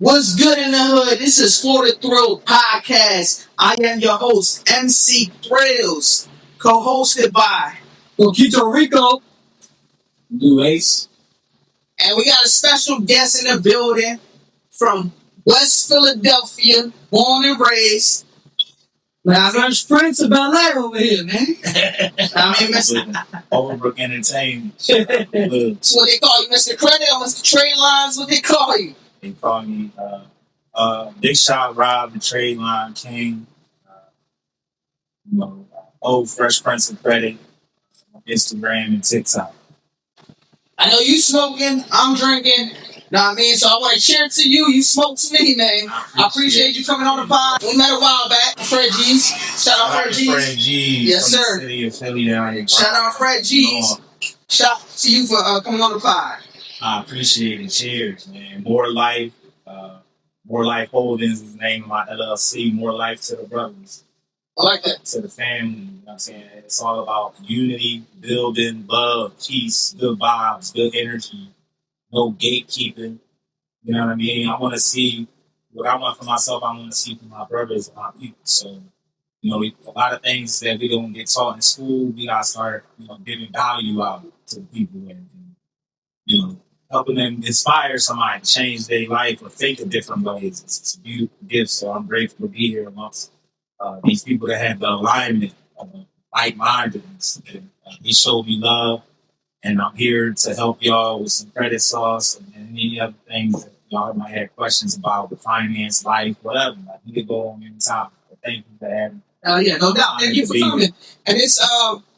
What's good in the hood? This is Florida Thrill Podcast. I am your host, MC Thrills, co-hosted by Quito Rico. New Ace. and we got a special guest in the building from West Philadelphia, born and raised. Now, there's Prince of Bel Air over here, man. I mean, Mr. Overbrook Entertainment. That's what they call you, Mr. Credit or Mr. Tradelines. What they call you? They call me Big Shot Rob, the Trade Line King. Old Fresh Prince of Credit, Instagram and TikTok. I know you smoking, I'm drinking. Know what I mean? So I want to cheer to you. You smoke to me, man. I appreciate you coming on the pod. We met a while back. Fred G's. Shout out Fred G's. Fred G's. Yes, from sir. The city of Philly down here. Shout out Fred G's. Shout out to you for coming on the pod. I appreciate it. Cheers, man. More Life. More Life Holdings is the name of my LLC. More Life to the brothers. I like that. To the family. You know what I'm saying? It's all about unity, building, love, peace, good vibes, good energy. No gatekeeping. You know what I mean? I want to see what I want for myself. I want to see for my brothers and my people. So, a lot of things that we don't get taught in school, we got to start, giving value out to people and helping them inspire somebody to change their life or think of different ways. It's a beautiful gift. So I'm grateful to be here amongst these people that have the alignment of like-mindedness. They showed me love. And I'm here to help y'all with some credit sauce and any other things that y'all might have questions about the finance, life, whatever. You can go on any topic. But thank you for having me. Yeah, no doubt. Thank you for coming. And it's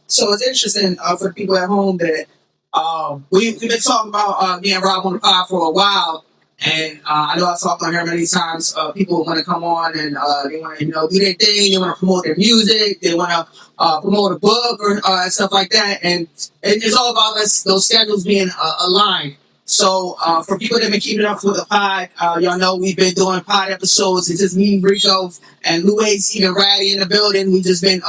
so it's interesting for the people at home that we've been talking about me and Rob on the pod for a while. And I know I talked on here many times. People want to come on and they want to, do their thing. They want to promote their music. They want to promote a book or stuff like that. And it's all about those schedules being aligned. So for people that have been keeping up with the pod, y'all know we've been doing pod episodes. It's just me, Rico, and Luis, even Ratty in the building. We've just been,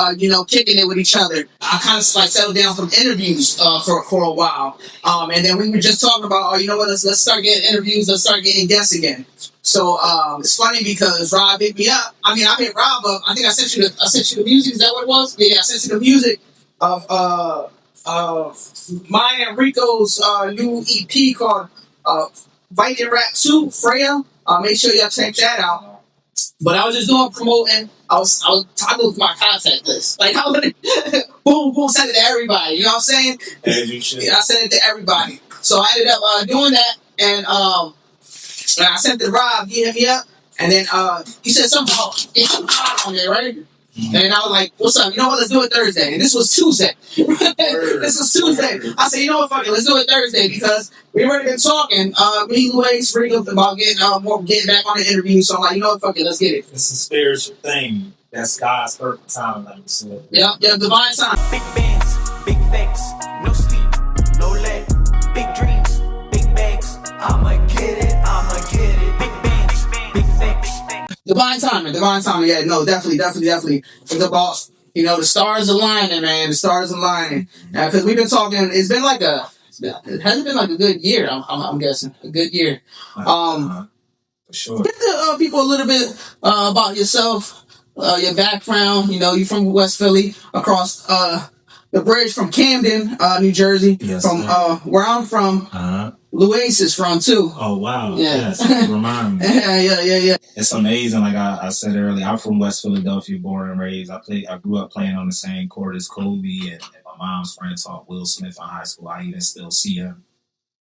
kicking it with each other. I kind of settled down from interviews for a while. And then we were just talking about, let's start getting interviews. Let's start getting guests again. So it's funny because Rob hit me up. I hit Rob up. I think I sent you the music. Is that what it was? Yeah, I sent you the music of mine and Rico's new EP called Viking Rap 2, Freya. Make sure y'all check that out. But I was just doing promoting. I was talking with my contact list. Like, I would boom, boom, send it to everybody. You know what I'm saying? As you should. Yeah, I sent it to everybody. So I ended up doing that. And I sent it to Rob. He hit me up. And then he said something about on there, right? Mm-hmm. And I was like, what's up? You know what? Let's do it Thursday. And this was Tuesday. This was Tuesday. I said, you know what? Fuck it. Let's do it Thursday because we already been talking. Me, Luis, Rico, about getting back on the interview. So I'm like, you know what? Fuck it. Let's get it. It's a spiritual thing. That's God's perfect time, like you said. Yep, divine time. Big bands, big facts, no sleep, no leg, big dreams, big bags. I'ma get it. Big bands, big facts. Divine timing. Yeah, no, definitely. It's about, the stars aligning, man. The stars aligning. Because we've been talking, it hasn't been like a good year, I'm guessing. A good year. For sure. Get to people a little bit about yourself, your background. You from West Philly, across the bridge from Camden, New Jersey. Yes, from where I'm from. Luis is from too. Oh wow! Yeah. Yes, remind me. Yeah. It's amazing. Like I said earlier, I'm from West Philadelphia, born and raised. I grew up playing on the same court as Kobe, and my mom's friend taught Will Smith in high school. I even still see him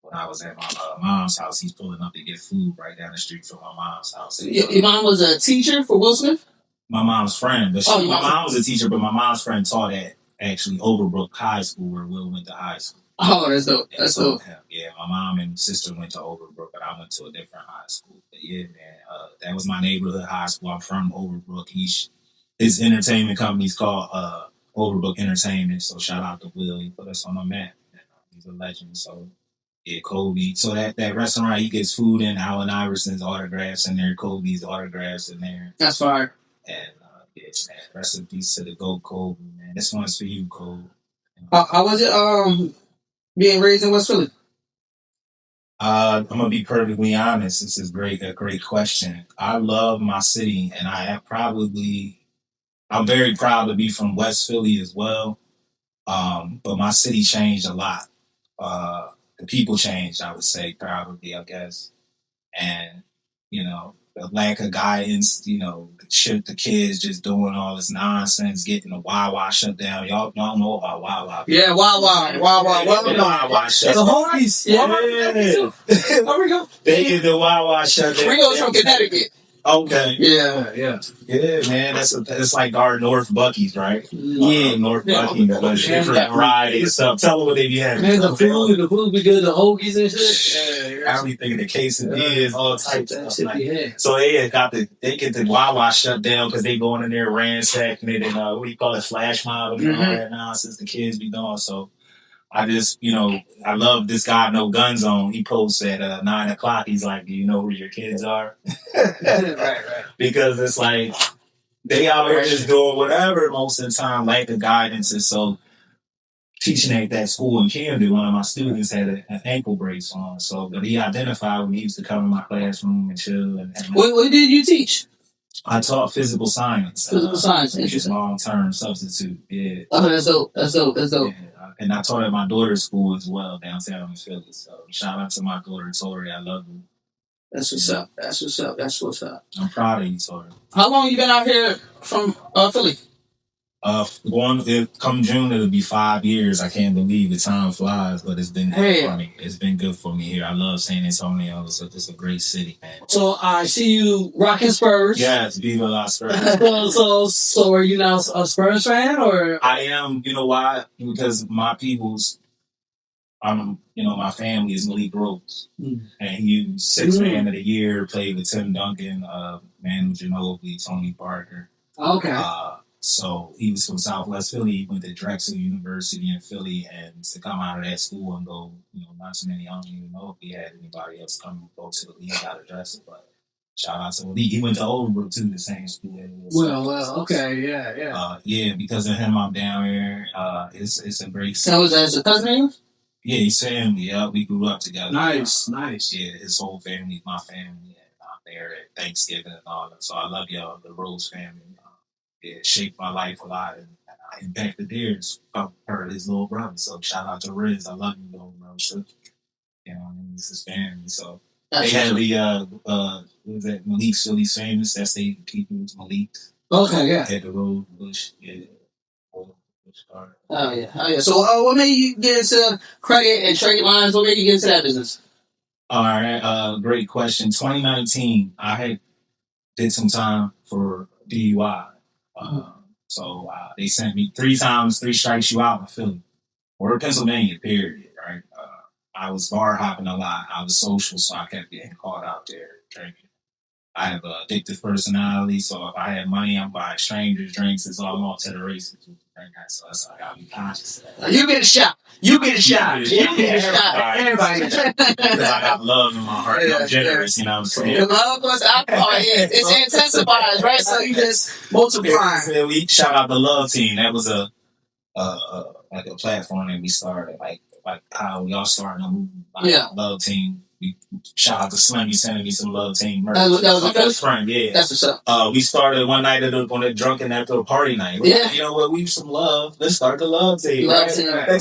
when I was at my mom's house. He's pulling up to get food right down the street from my mom's house. Your mom was a teacher for Will Smith? My mom's friend. But my mom was a teacher, but my mom's friend taught at actually Overbrook High School, where Will went to high school. Oh, that's dope. That's dope. Yeah, my mom and sister went to Overbrook, but I went to a different high school. But yeah, man, that was my neighborhood high school. I'm from Overbrook. His entertainment company's called Overbrook Entertainment. So shout out to Will. He put us on the map. He's a legend. So yeah, Kobe. So that restaurant, he gets food in, Allen Iverson's autographs in there, Kobe's autographs in there. That's fire. And yeah, man, rest in peace to the GOAT Kobe, man. This one's for you, Kobe. How was it being raised in West Philly? I'm gonna be perfectly honest. This is a great question. I love my city, and I'm very proud to be from West Philly as well. But my city changed a lot. The people changed, I would say, probably, I guess. And, the lack of guidance, the kids just doing all this nonsense, getting the Wawa shut down. Y'all know about Wawa. Yeah, Wawa. Wawa shut The down. Hokies. Yeah. Where we go? They get the Wawa shut down. Rio's from Connecticut. Okay. Yeah. Yeah, man. It's like our North Bucky's, right? Yeah. North Bucky, but different variety and stuff. Tell them what they be having. Man, the food be good. The Hokies and shit. I don't think the quesadillas, all types of stuff. So they get the Wawa shut down because they going in there ransacking it and what do you call it, flash mob and all that nonsense the kids be doing. So I just, I love this guy, No Gun Zone. He posts at 9:00. He's like, do you know where your kids are? Right. Because it's like, they out here just doing whatever most of the time, lack of guidance. And so, teaching at that school in Camden, one of my students had an ankle brace on. So, but he identified when he used to come in my classroom and chill. And What did you teach? I taught physical science. Physical science, which is interesting. long-term substitute. Yeah. Oh, that's dope. Yeah. And I taught at my daughter's school as well, downtown in Philly. So shout out to my daughter, Tori. I love you. That's what's up. I'm proud of you, Tori. How long you been out here from Philly? Come June, it'll be 5 years. I can't believe the time flies, but it's been good for me. It's been good for me here. I love San Antonio. It's a great city, man. So I see you rocking Spurs. Yes, Viva La Spurs. So are you now a Spurs fan or? I am. You know why? Because my my family is Malik Rose, and he was sixth man of the year. Played with Tim Duncan, Manu Ginobili, Tony Parker. Okay. So he was from Southwest Philly. He went to Drexel University in Philly, and to come out of that school and go, not too many. I don't even know if he had anybody else come and go to the league out of Drexel, but shout out to Malik. He went to Overbrook too, the same school. Well, okay, yeah. Yeah, because of him, I'm down here. It's a great. So was that a cousin of yours? Yeah, he's family. Yeah, we grew up together. Nice. Yeah, his whole family, my family, and I'm there at Thanksgiving and all that. So I love y'all, the Rose family. It shaped my life a lot, and I impacted theirs. Heard his little brother. So shout out to Riz. I love you, little brother. So, it's his family. So they had what was that, Malik's Philly's famous. That's they people Malik. Okay, yeah. At the Rose Bush, yeah. Oh yeah. So what made you get into credit and Tradelines? What made you get into that business? All right, great question. 2019, I did some time for DUI. So they sent me 3 times, 3 strikes you out in Philly or Pennsylvania, period, right? I was bar hopping a lot. I was social, so I kept getting caught out there drinking. I have an addictive personality, so if I had money, I'm buying strangers drinks. It's all off to the races. So that's why I gotta be conscious of that. You get a shot. Everybody. Because I got love in my heart. I'm generous, you know what I'm saying? The love plus alcohol, it intensifies, right? So you just multiply. Shout out the Love Team. That was a platform that we started, like how we all started a movement. Love Team. We shout out to Slim. He sending me some Love Team merch. That was my best friend. Yeah, that's what's up. We started one night on a drunken after a party night. You know what? We need some love. Let's start the Love Team. Next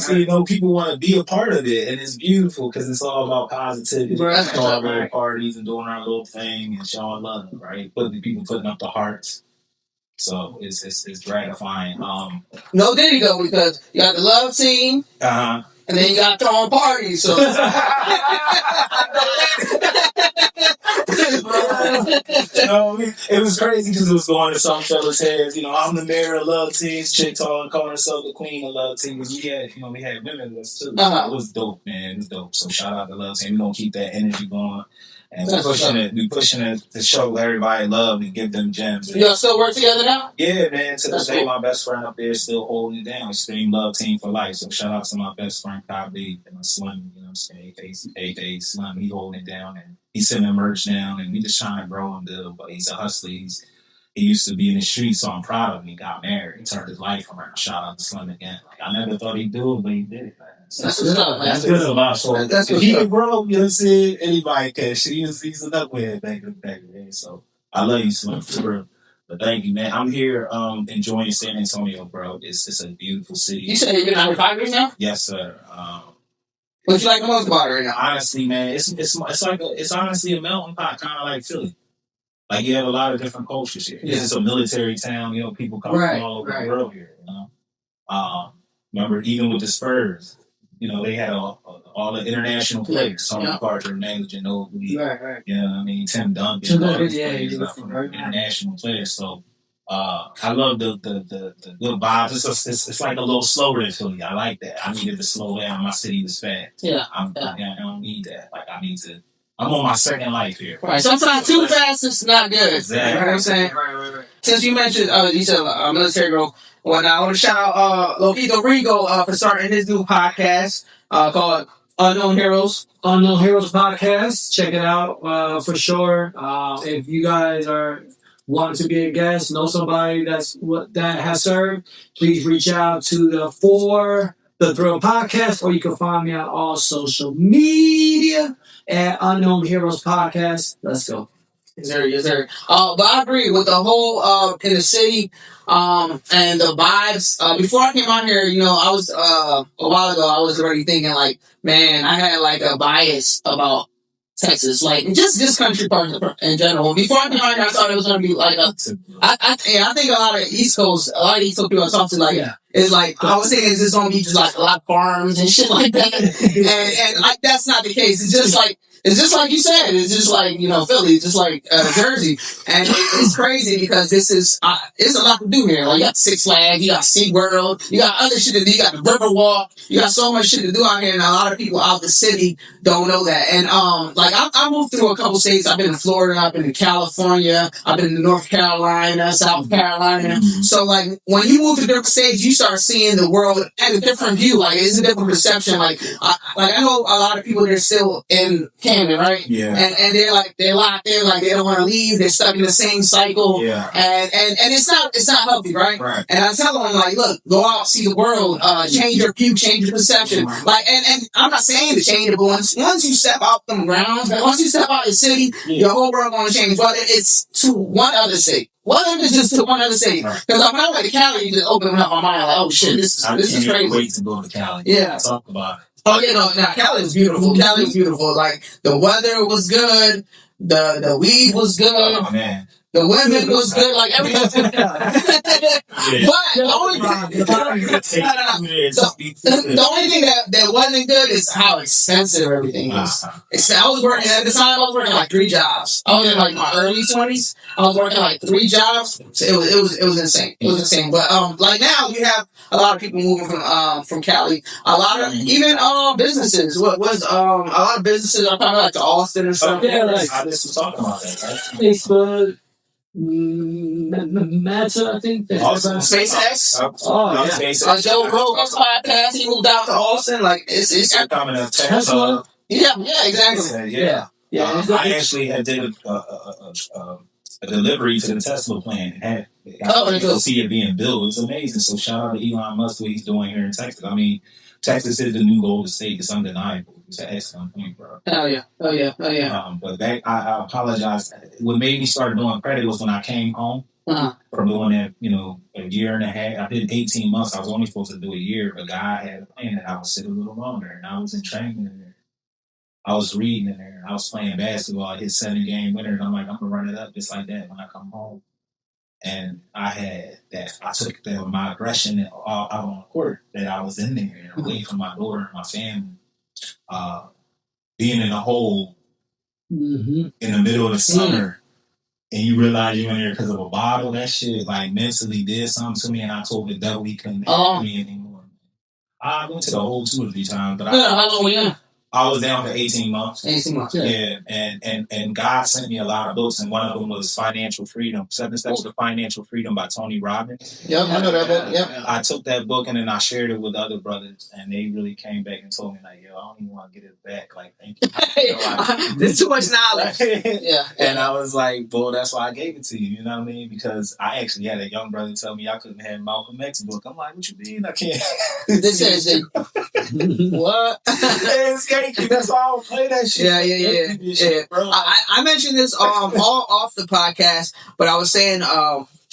thing you know, people want to be a part of it, and it's beautiful because it's all about positivity. Right. All little parties and doing our little thing and showing love. Right, people putting up the hearts. So it's gratifying. No Diddy though, because you got the Love Team. And then you got throwing parties, so. It was crazy because it was going to some fella's heads. I'm the mayor of Love Teams. Chick calling herself the queen of Love Teams. We had women with us too. It was dope, man. It was dope. So shout out to Love Team. We don't keep that energy going. And we pushing it to show everybody love and give them gems. Y'all still work together now? Yeah, man. To this day, my best friend up there is still holding it down. Stream Love Team for life. So shout out to my best friend, Kyle and my Slim, you know what I'm saying? A.K.A. Slim. He holding it down and he's sending merch down and we just trying to grow and build. But he's a hustler. He used to be in the streets, so I'm proud of him. He got married. He turned his life around. Shout out to Slim again. I never thought he'd do it, but he did it, man. That's what's up. That's good about so. That's If what's he up. can grow, you know what I'm saying? Anybody can. He's a knucklehead back in the day. So I love you, Slim, for real. But thank you, man. I'm here enjoying San Antonio, bro. It's a beautiful city. You said you've been out here 5 years now? Yes, sir. What you like the most about it right now? Honestly, man, it's honestly a melting pot, kind of like Philly. Like you have a lot of different cultures here. Yeah. It's a military town. You know, people come from all over the world here. You know, remember even with the Spurs, you know, they had all the international players. Tony Parker, Manu Ginobili. Right. You know what I mean? Tim Duncan. International players. So I love the good vibes. It's like a little slower than Philly. I like that. I needed to slow down. My city was fast. Yeah. I don't need that. Like I'm on my second life here. Right. Sometimes too fast is not good. Exactly. You know what I'm saying? Right. Since you mentioned, you said military girl. Well, I want to shout out Loquito Rigo for starting his new podcast called Unknown Heroes. Unknown Heroes podcast. Check it out for sure. If you guys are wanting to be a guest, know somebody that has served, please reach out to the Thrill Podcast, or you can find me on all social media at Unknown Heroes Podcast. Let's go. Yes, sir. But I agree with the whole in the city and the vibes. Before I came on here, you know, I was a while ago, I was already thinking like, man, I had like a bias about Texas, like just this country part in general. Before I came on here, I thought it was gonna be like I think a lot of East Coast people I talk to like is like I was thinking it's just gonna be just like a lot of farms and shit like that, and like that's not the case. It's just like you said. It's just like, you know, Philly. It's just like Jersey. And it's crazy because this is, it's a lot to do here. Like, you got Six Flags, you got SeaWorld, you got other shit to do, you got the Riverwalk, you got so much shit to do out here, and a lot of people out the city don't know that. And, like, I moved through a couple states. I've been in Florida, I've been in California, I've been in North Carolina, South Carolina. So, like, when you move to different states, you start seeing the world at a different view. Like, it's a different perception. Like, I know a lot of people, they're still in Canada, right? Yeah. And they're locked in, like they don't want to leave. They're stuck in the same cycle. Yeah. And it's not healthy, right? Right. And I tell them like, look, go out, see the world, change your view, change your perception. Right. Like, and I'm not saying to change it, but once you step out them grounds, once you step out the city, your whole world gonna change. Whether it's to one other city. What if it's just to one other city? Because when I went to Cali, you just opened up my mind like, oh shit, this is crazy. Wait to go to Cali. Yeah. Talk about it. Oh, you know, now Calland is beautiful. Calland is beautiful. Like, the weather was good. The weed was good. Oh, man. The women was good. Like, everything was good. But the only thing that wasn't good is how expensive everything is. I was working at the time. I was working like 3 jobs. I was in like my early 20s. I was working like 3 jobs. So it was insane. It was insane. But like now you have a lot of people moving from Cali. A lot of even businesses. A lot of businesses are coming like to Austin and stuff. Yeah, like I just was talking about that, right? Facebook. Meta, I think. SpaceX. SpaceX. Joe Rogan's podcast. He moved out to Austin. Like it's coming up. Tesla. Yeah, exactly. Yeah. I actually had did a delivery to the Tesla plant and had see it being built. It was amazing. So shout out to Elon Musk what he's doing here in Texas. I mean, Texas is the new golden state. It's undeniable. It's an excellent point, bro. Oh yeah. But I apologize. What made me start doing credit was when I came home from doing that, you know, a year and a half. I did 18 months. I was only supposed to do a year, but God had a plan that I would sit a little longer. And I was in training in there. I was reading in there. I was playing basketball. I hit 7-game winners. I'm like, I'm going to run it up just like that when I come home. And I took my aggression out on the court that I was in there and away from my daughter and my family. Being in a hole in the middle of the summer and you realize you're in there because of a bottle, that shit like mentally did something to me, and I told the devil he couldn't help me anymore. I went to the hole 2 or 3 times, but how long were you in? I was down for 18 months. 18 months. Yeah, and God sent me a lot of books, and one of them was Financial Freedom, 7 Steps to Financial Freedom by Tony Robbins. Yep, I know that book. Yep. I took that book and then I shared it with other brothers, and they really came back and told me like, yo, I don't even want to get it back. Like, thank you. There's too much knowledge. Yeah. And I was like, well, that's why I gave it to you. You know what I mean? Because I actually had a young brother tell me I couldn't have Malcolm X book. I'm like, what you mean? I can't. This is what? It's gatekeeping. That's why I don't play that shit. Yeah. Bro. I mentioned this all off the podcast, but I was saying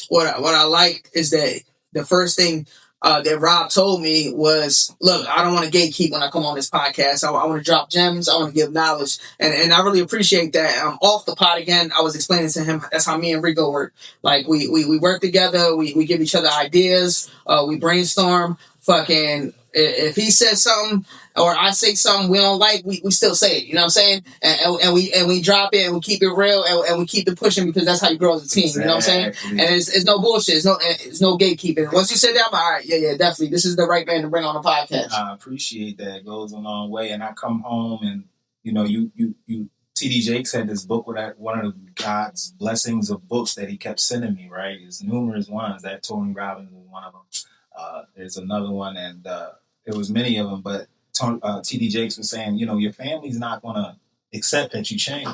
what I like is that the first thing that Rob told me was, look, I don't want to gatekeep when I come on this podcast. I want to drop gems. I want to give knowledge. And I really appreciate that. Off the pod again, I was explaining to him, that's how me and Rico work. Like, we work together. We give each other ideas. We brainstorm. Fucking, if he says something or I say something we don't like, we still say it. You know what I'm saying? And we drop it and we keep it real and we keep it pushing because that's how you grow as a team. You know what I'm saying? And it's no bullshit. It's no gatekeeping. Once you sit down, I'm like, all right, yeah, definitely. This is the right man to bring on the podcast. I appreciate that. It goes a long way. And I come home and, you know, you TD Jakes had this book with one of God's blessings of books that he kept sending me, right? There's numerous ones. That Tony Robbins was one of them. There's another one, and there was many of them, but TD Jakes was saying, you know, your family's not going to accept that you change.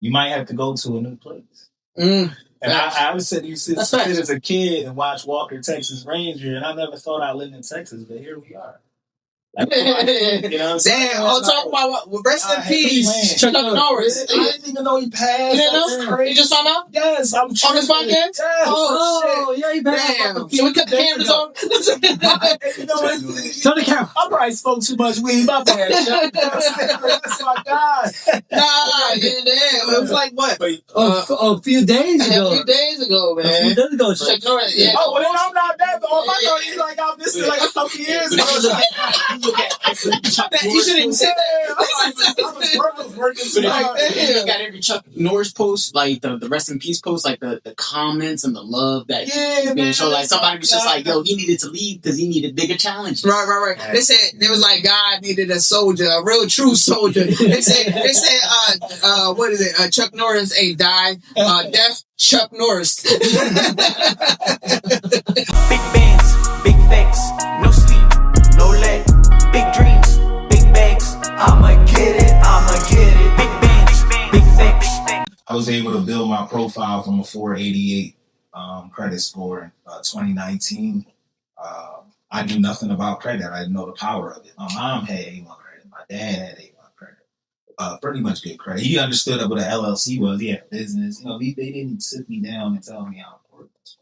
You might have to go to a new place. And I was sitting here as a kid and watch Walker, Texas Ranger, and I never thought I lived in Texas, but here we are. Like, you know what I'm saying? Damn, I'll talk about what rest in peace, Chuck Norris. I didn't even know he passed. You didn't know? You just found out? Yes, I'm on this podcast? Yes. Oh, yeah, he passed. Damn. Can we cut the cameras off? You know what? Turn the camera. I probably spoke too much weed. My bad. That's my God. Nah, damn. It was like what? A few days ago. A few days ago, man. A few days ago. Chuck Norris. Yeah. Oh, well, then I'm not that. Oh, I thought you like I missed it like a couple years ago. You shouldn't even say that. I was working so you got every Chuck Norris post, like the rest in peace post, like the comments and the love that he's being shown. Like somebody was just like, yo, he needed to leave because he needed bigger challenges. Right. They said it was like God needed a soldier, a real true soldier. They said what is it? Chuck Norris ain't died. Death Chuck Norris. Big bands, big facts, no sleep, no leg, big dreams, big bags. I'ma get it. Big bands, big facts. I was able to build my profile from a 488 credit score in 2019. I knew nothing about credit. I didn't know the power of it. My mom had A1 credit. My dad had A1 credit. Pretty much good credit. He understood what an LLC was. He had a business. You know, they didn't sit me down and tell me how important this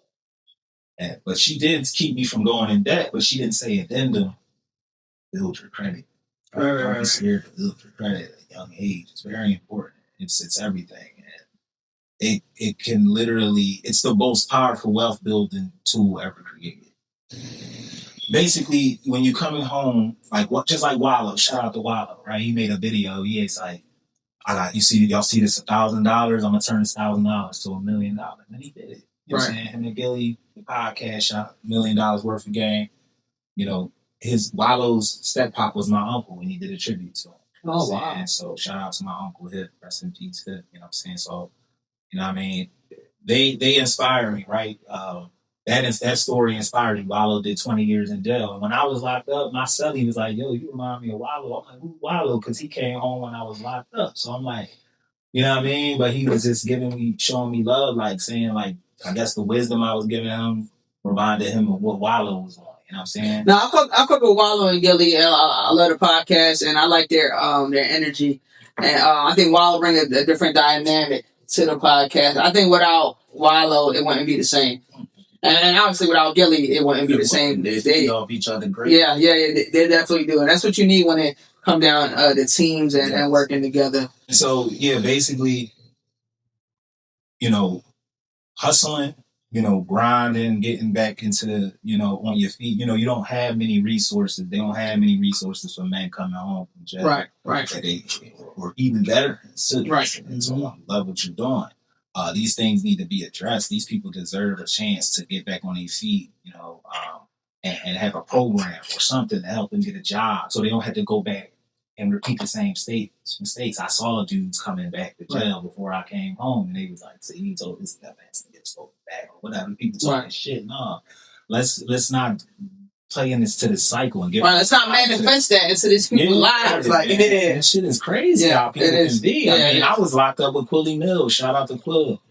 was. But she did keep me from going in debt, but she didn't say addendum, build your credit. I'm scared to build your credit at a young age. It's very important. It's everything. And it can literally, it's the most powerful wealth building tool ever created. Basically, when you're coming home, just like Wallow, shout out to Wallow, right? He made a video. He's like, y'all see this $1,000? I'm gonna turn this $1,000 to $1 million. And he did it. You know what I'm saying? Him and Gilly, the podcast shot $1 million worth of game. You know, Wallow's step pop was my uncle when he did a tribute to him. Oh, wow. And so shout out to my uncle Hip, rest in peace Hip, you know what I'm saying? So, you know what I mean? They inspire me, right? That story inspired me. Wallow did 20 years in jail. And when I was locked up, my cellie was like, yo, you remind me of Wallow. I'm like, who's Wallow? Because he came home when I was locked up. So I'm like, you know what I mean? But he was just showing me love, like saying, like, I guess the wisdom I was giving him reminded him of what Wallow was on. You know what I'm saying? Now, I fuck with Wallow and Gilly. I love the podcast, and I like their energy. And I think Wallow bring a different dynamic to the podcast. I think without Wallow, it wouldn't be the same. And obviously without Gilly, it wouldn't be the same. They love each other great. Yeah, they definitely do. And that's what you need when it come down to teams and working together. So, yeah, basically, you know, hustling, you know, grinding, getting back into the, you know, on your feet. You know, you don't have many resources. They don't have many resources for men coming home from jail. Right. Or even better, cities. Right. So I love what you're doing. These things need to be addressed. These people deserve a chance to get back on their feet, you know, and have a program or something to help them get a job so they don't have to go back and repeat the same mistakes. I saw dudes coming back to jail before I came home, and they was like, "See, he told this guy to get spoken back or whatever." People talking shit. No, let's not play into this cycle and get. Right, let's not manifest that into this people's lives. Like, that shit is crazy. How people can be. Yeah, I mean, I was locked up with Quilly Mills. Shout out to Quill.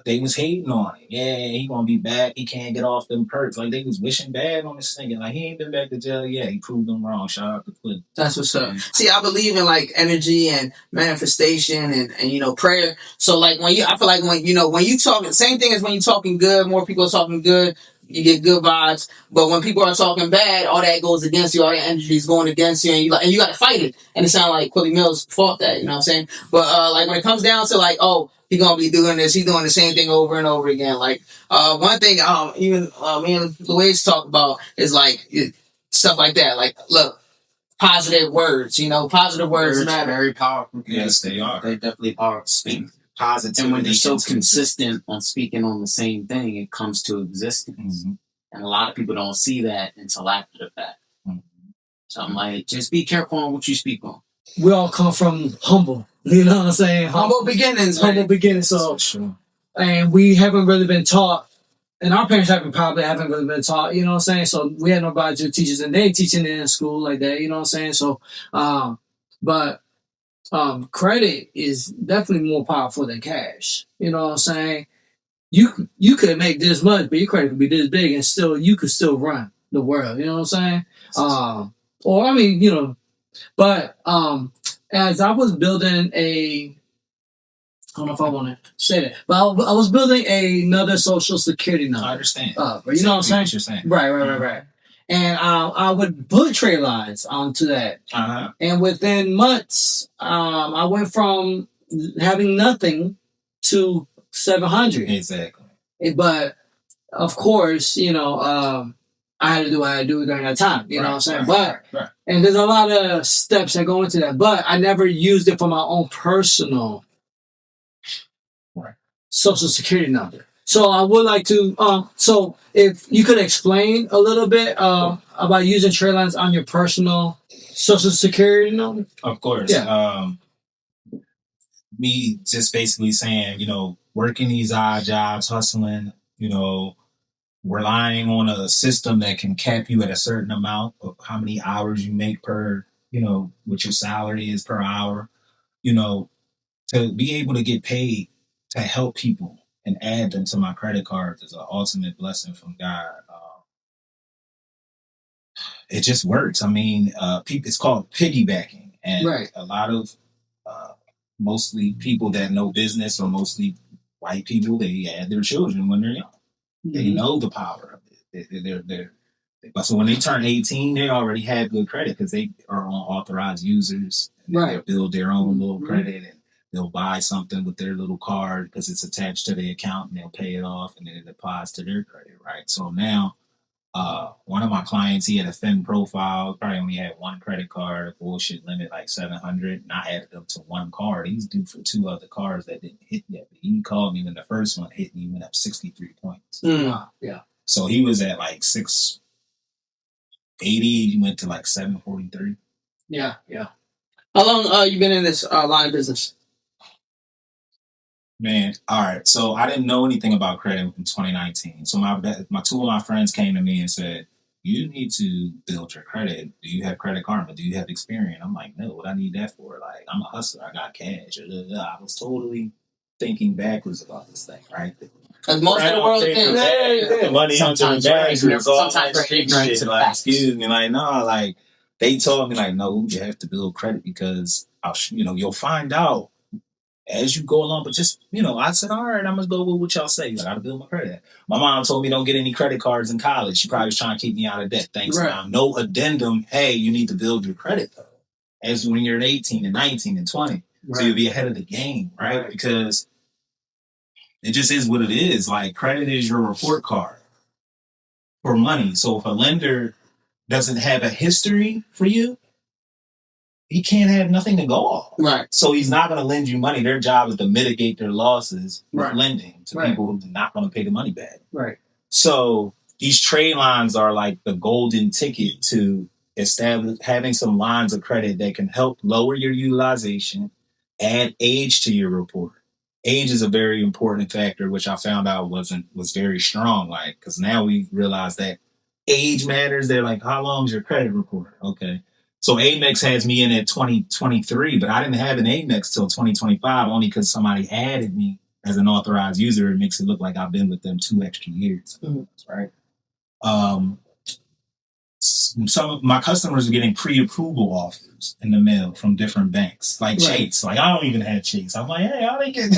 They was hating on him. Yeah, he gonna be back. He can't get off them perks. Like, they was wishing bad on this thing. Like, he ain't been back to jail yet. He proved them wrong. Shout out to Quill. That's what's up. See, I believe in like energy and manifestation and prayer. So like I feel like when you talk, same thing as when you're talking good, more people are talking good, you get good vibes. But when people are talking bad, all that goes against you, all that energy is going against you, and you got to fight it. And it sounds like Quilly Mills fought that, you know what I'm saying? But like when it comes down to like, oh, he gonna be doing this, he doing the same thing over and over again. Like one thing even me and Louise talk about is like stuff like that. Like, look, positive words, positive words matter. Very powerful. Yes, they are. They definitely are. Speak positive. And when you're so consistent on speaking on the same thing, it comes to existence. Mm-hmm. And a lot of people don't see that until after the fact. Mm-hmm. So I'm like, just be careful on what you speak on. We all come from humble, you know what I'm saying? Humble beginnings. So, sure. And we haven't really been taught, and our parents probably haven't really been taught, you know what I'm saying? So we had nobody to teach us, and they ain't teaching it in school like that, you know what I'm saying? So, but credit is definitely more powerful than cash, you know what I'm saying? You could make this much, but your credit could be this big, and still you could still run the world, you know what I'm saying? Or I mean, but as I was building I don't know if I want to say that, but I was building another social security number. I understand. You know what I'm saying? Right. And I would put Tradelines onto that. Uh-huh. And within months, I went from having nothing to 700. Exactly. But of course, I had to do what I had to do during that time. You know what I'm saying? But and there's a lot of steps that go into that. But I never used it for my own personal social security number. So I would like to. So if you could explain a little bit about using Tradelines on your personal social security number. Of course. Yeah. Me just basically saying, working these odd jobs, hustling, relying on a system that can cap you at a certain amount of how many hours you make per, what your salary is per hour, to be able to get paid to help people and add them to my credit cards is an ultimate blessing from God. It just works. I mean, it's called piggybacking. And a lot of mostly people that know business, or mostly white people, they add their children when they're young. Mm-hmm. They know the power of it. So when they turn 18, they already have good credit because they are on authorized users. And they'll build their own little credit, and they'll buy something with their little card because it's attached to the account, and they'll pay it off, and then it applies to their credit, right? So now, one of my clients, he had a thin profile, probably only had one credit card, bullshit limit like 700, and I added up to one card. He's due for 2 other cards that didn't hit yet. But he called me when the first one hit, and he went up 63 points. Yeah. So he was at like 680, he went to like 743. Yeah. How long you been in this line of business? Man, all right. So I didn't know anything about credit in 2019. So my 2 of my friends came to me and said, "You need to build your credit. Do you have Credit Karma? Do you have Experian?" I'm like, "No, what I need that for? Like, I'm a hustler. I got cash." I was totally thinking backwards about this thing, right? Because most of the world thinks money sometimes sometimes ignorant. Like, excuse me, like, no, like they told me, like, no, you have to build credit because you'll find out as you go along. But just, I said, all right, I'm gonna go with what y'all say. I gotta build my credit. My mom told me don't get any credit cards in college. She probably was trying to keep me out of debt. Thanks, Mom. No addendum. Hey, you need to build your credit though. As when you're 18 and 19 and 20, so you'll be ahead of the game, right? Because it just is what it is. Like, credit is your report card for money. So if a lender doesn't have a history for you, he can't have nothing to go off. Right. So he's not going to lend you money. Their job is to mitigate their losses with lending to people who are not going to pay the money back. Right. So these trade lines are like the golden ticket to, having some lines of credit that can help lower your utilization, add age to your report. Age is a very important factor, which I found out was very strong. Like, because now we realize that age matters. They're like, how long is your credit report? Okay. So Amex has me in at 2023, but I didn't have an Amex till 2025 only because somebody added me as an authorized user. It makes it look like I've been with them 2 extra years. Right. Some of my customers are getting pre-approval offers in the mail from different banks, like Chase. Like, I don't even have Chase. I'm like, hey, how they getting?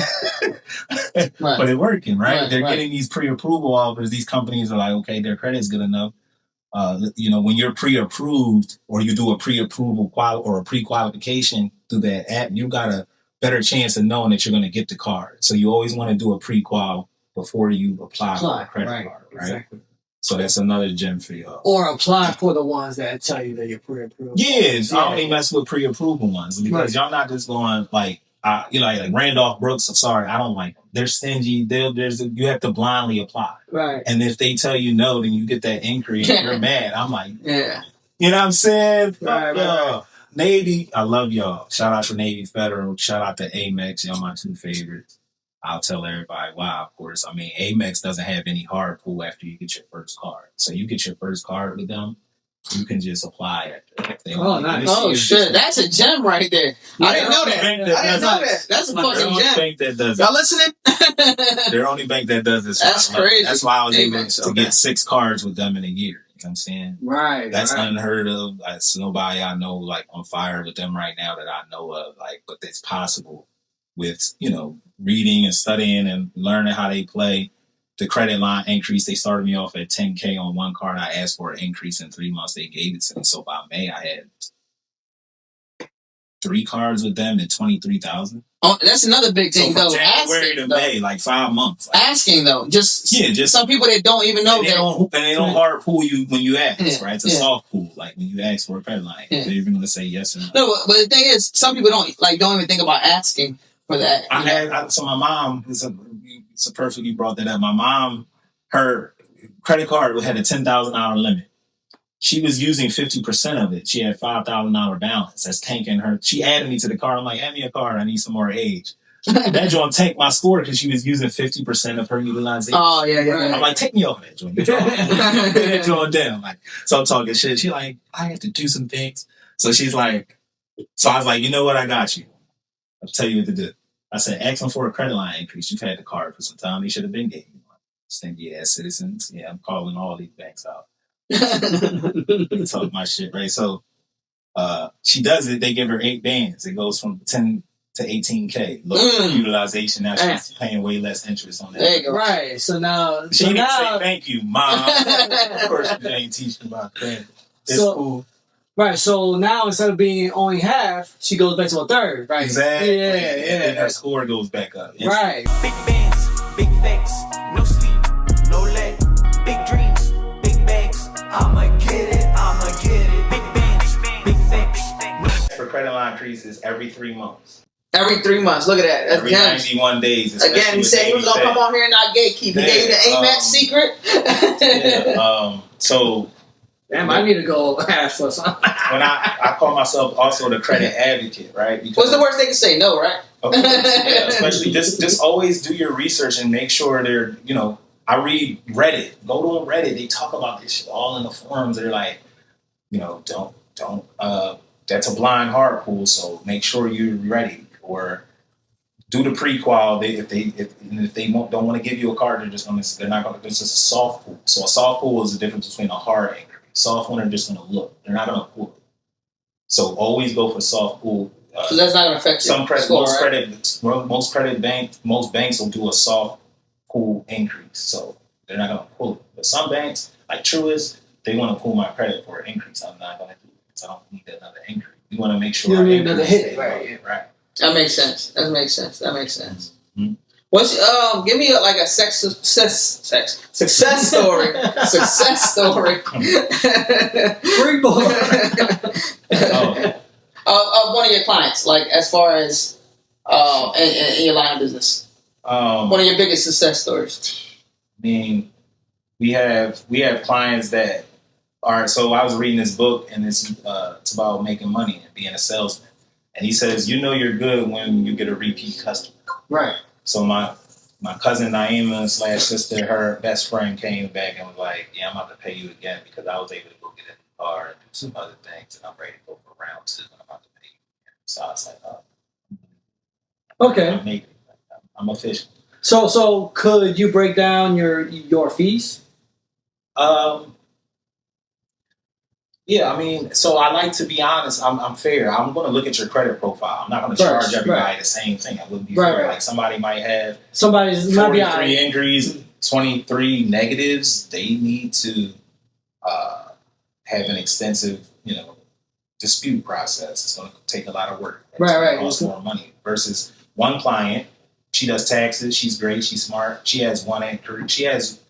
But it's working, right? They're getting these pre-approval offers. These companies are like, okay, their credit's good enough. When you're pre-approved or you do a pre-approval or a pre-qualification through that app, you got a better chance of knowing that you're going to get the card. So you always want to do a pre-qual before you apply for a credit card, right? Exactly. So that's another gem for y'all. Or apply for the ones that tell you that you're pre-approved. Yes, I only mess with pre-approval ones because y'all not just going like Randolph Brooks. I'm sorry, I don't like them. They're stingy. You have to blindly apply. Right. And if they tell you no, then you get that increase. You're mad. I'm like, yeah. You know what I'm saying? Right. Navy, I love y'all. Shout out to Navy Federal. Shout out to Amex. Y'all my 2 favorites. I'll tell everybody why, of course. I mean, Amex doesn't have any hard pull after you get your first card. So you get your first card with them, you can just apply it. Nice. Oh, shit. That's a gem right there. Yeah, I didn't know that. That's a fucking gem. Bank that does y'all listening? Their only bank that does this. That's crazy. That's why I was able to get 6 cards with them in a year. You know what I'm saying? Right. That's unheard of. That's nobody I know like on fire with them right now that I know of. Like, but it's possible with, reading and studying and learning how they play. The credit line increase, they started me off at $10K on one card. I asked for an increase in 3 months. They gave it to me. So by May, I had 3 cards with them at $23,000. Oh, that's another big thing, so though. January to May, like 5 months. Asking, though. Just some people that don't even know that. They don't hard pull you when you ask, right? It's a soft pull. Like when you ask for a credit line, they're even going to say yes or no. No, but the thing is, some people don't even think about asking for that. So my mom, it's a perfect you brought that up. My mom, her credit card had a $10,000 limit. She was using 50% of it. She had $5,000 balance. That's tanking her. She added me to the card. I'm like, add me a card. I need some more age. That joint tanked my score because she was using 50% of her utilization. Oh, yeah. I'm like, take me off that joint. That joint down. Like, so I'm talking shit. She like, I have to do some things. So she's like, I was like, you know what? I got you. I'll tell you what to do. I said, ask them for a credit line increase. You've had the card for some time. They should have been giving you one. Stingy ass citizens. Yeah, I'm calling all these banks out. Talk my shit, right? So she does it. They give her 8 bands. It goes from 10 to 18K. Low utilization. Now she's paying way less interest on that. There you go. Right. So now she didn't say thank you, Mom. Of course, she ain't teaching about that. It's cool. Right, so now instead of being only half, she goes back to a third, right? Exactly. Yeah. And then her score goes back up. Right. Big bands, big facts, no sleep, no leg, big dreams, big bags. I'ma get it. Big bands, big facts. For credit line increases every 3 months. Every 3 months. Look at that. That's every 91 days. Again, he said he was going to come on here and not gatekeep. He gave you the Amex secret. So... Damn, I need to go ask for something. When I call myself also the credit advocate, right? Because what's the worst they can say? No, right? Of course, yeah, especially just always do your research and make sure they're, I read Reddit. Go to Reddit. They talk about this shit all in the forums. They're like, don't, that's a blind hard pull, so make sure you're ready. Or do the pre-qual. If they don't want to give you a card, they're not going to, this is a soft pull. So a soft pull is the difference between a hard increase. Soft one are just going to look. They're not going to pull it. So always go for soft pull. So that's not going to affect your score, most banks will do a soft pull increase. So they're not going to pull it. But some banks, like Truist, they want to pull my credit for an increase. I'm not going to do it because I don't need another increase. We want to make sure our increase hit. Right. That makes sense. Mm-hmm. What's give me a success story. Success story. Free boy. Of one of your clients, like as far as in your line of business. One of your biggest success stories. I mean, we have clients that All right, so I was reading this book, and it's about making money and being a salesman. And he says, you know you're good when you get a repeat customer. Right. So my cousin Naima / sister, her best friend came back and was like, yeah, I'm about to pay you again because I was able to go get in the car and do some other things, and I'm ready to go for round 2, and I'm about to pay you again. So I was like, oh. Okay. I'm official. So could you break down your fees? Yeah, I mean, so I like to be honest. I'm fair. I'm going to look at your credit profile. I'm not going to charge everybody the same thing. I wouldn't be fair. Right. Like somebody might have Somebody's might be 43 inquiries, 23 negatives. They need to have an extensive, dispute process. It's going to take a lot of work. It's Right. Cost more money versus one client. She does taxes. She's great. She's smart. She has one inquiry. She has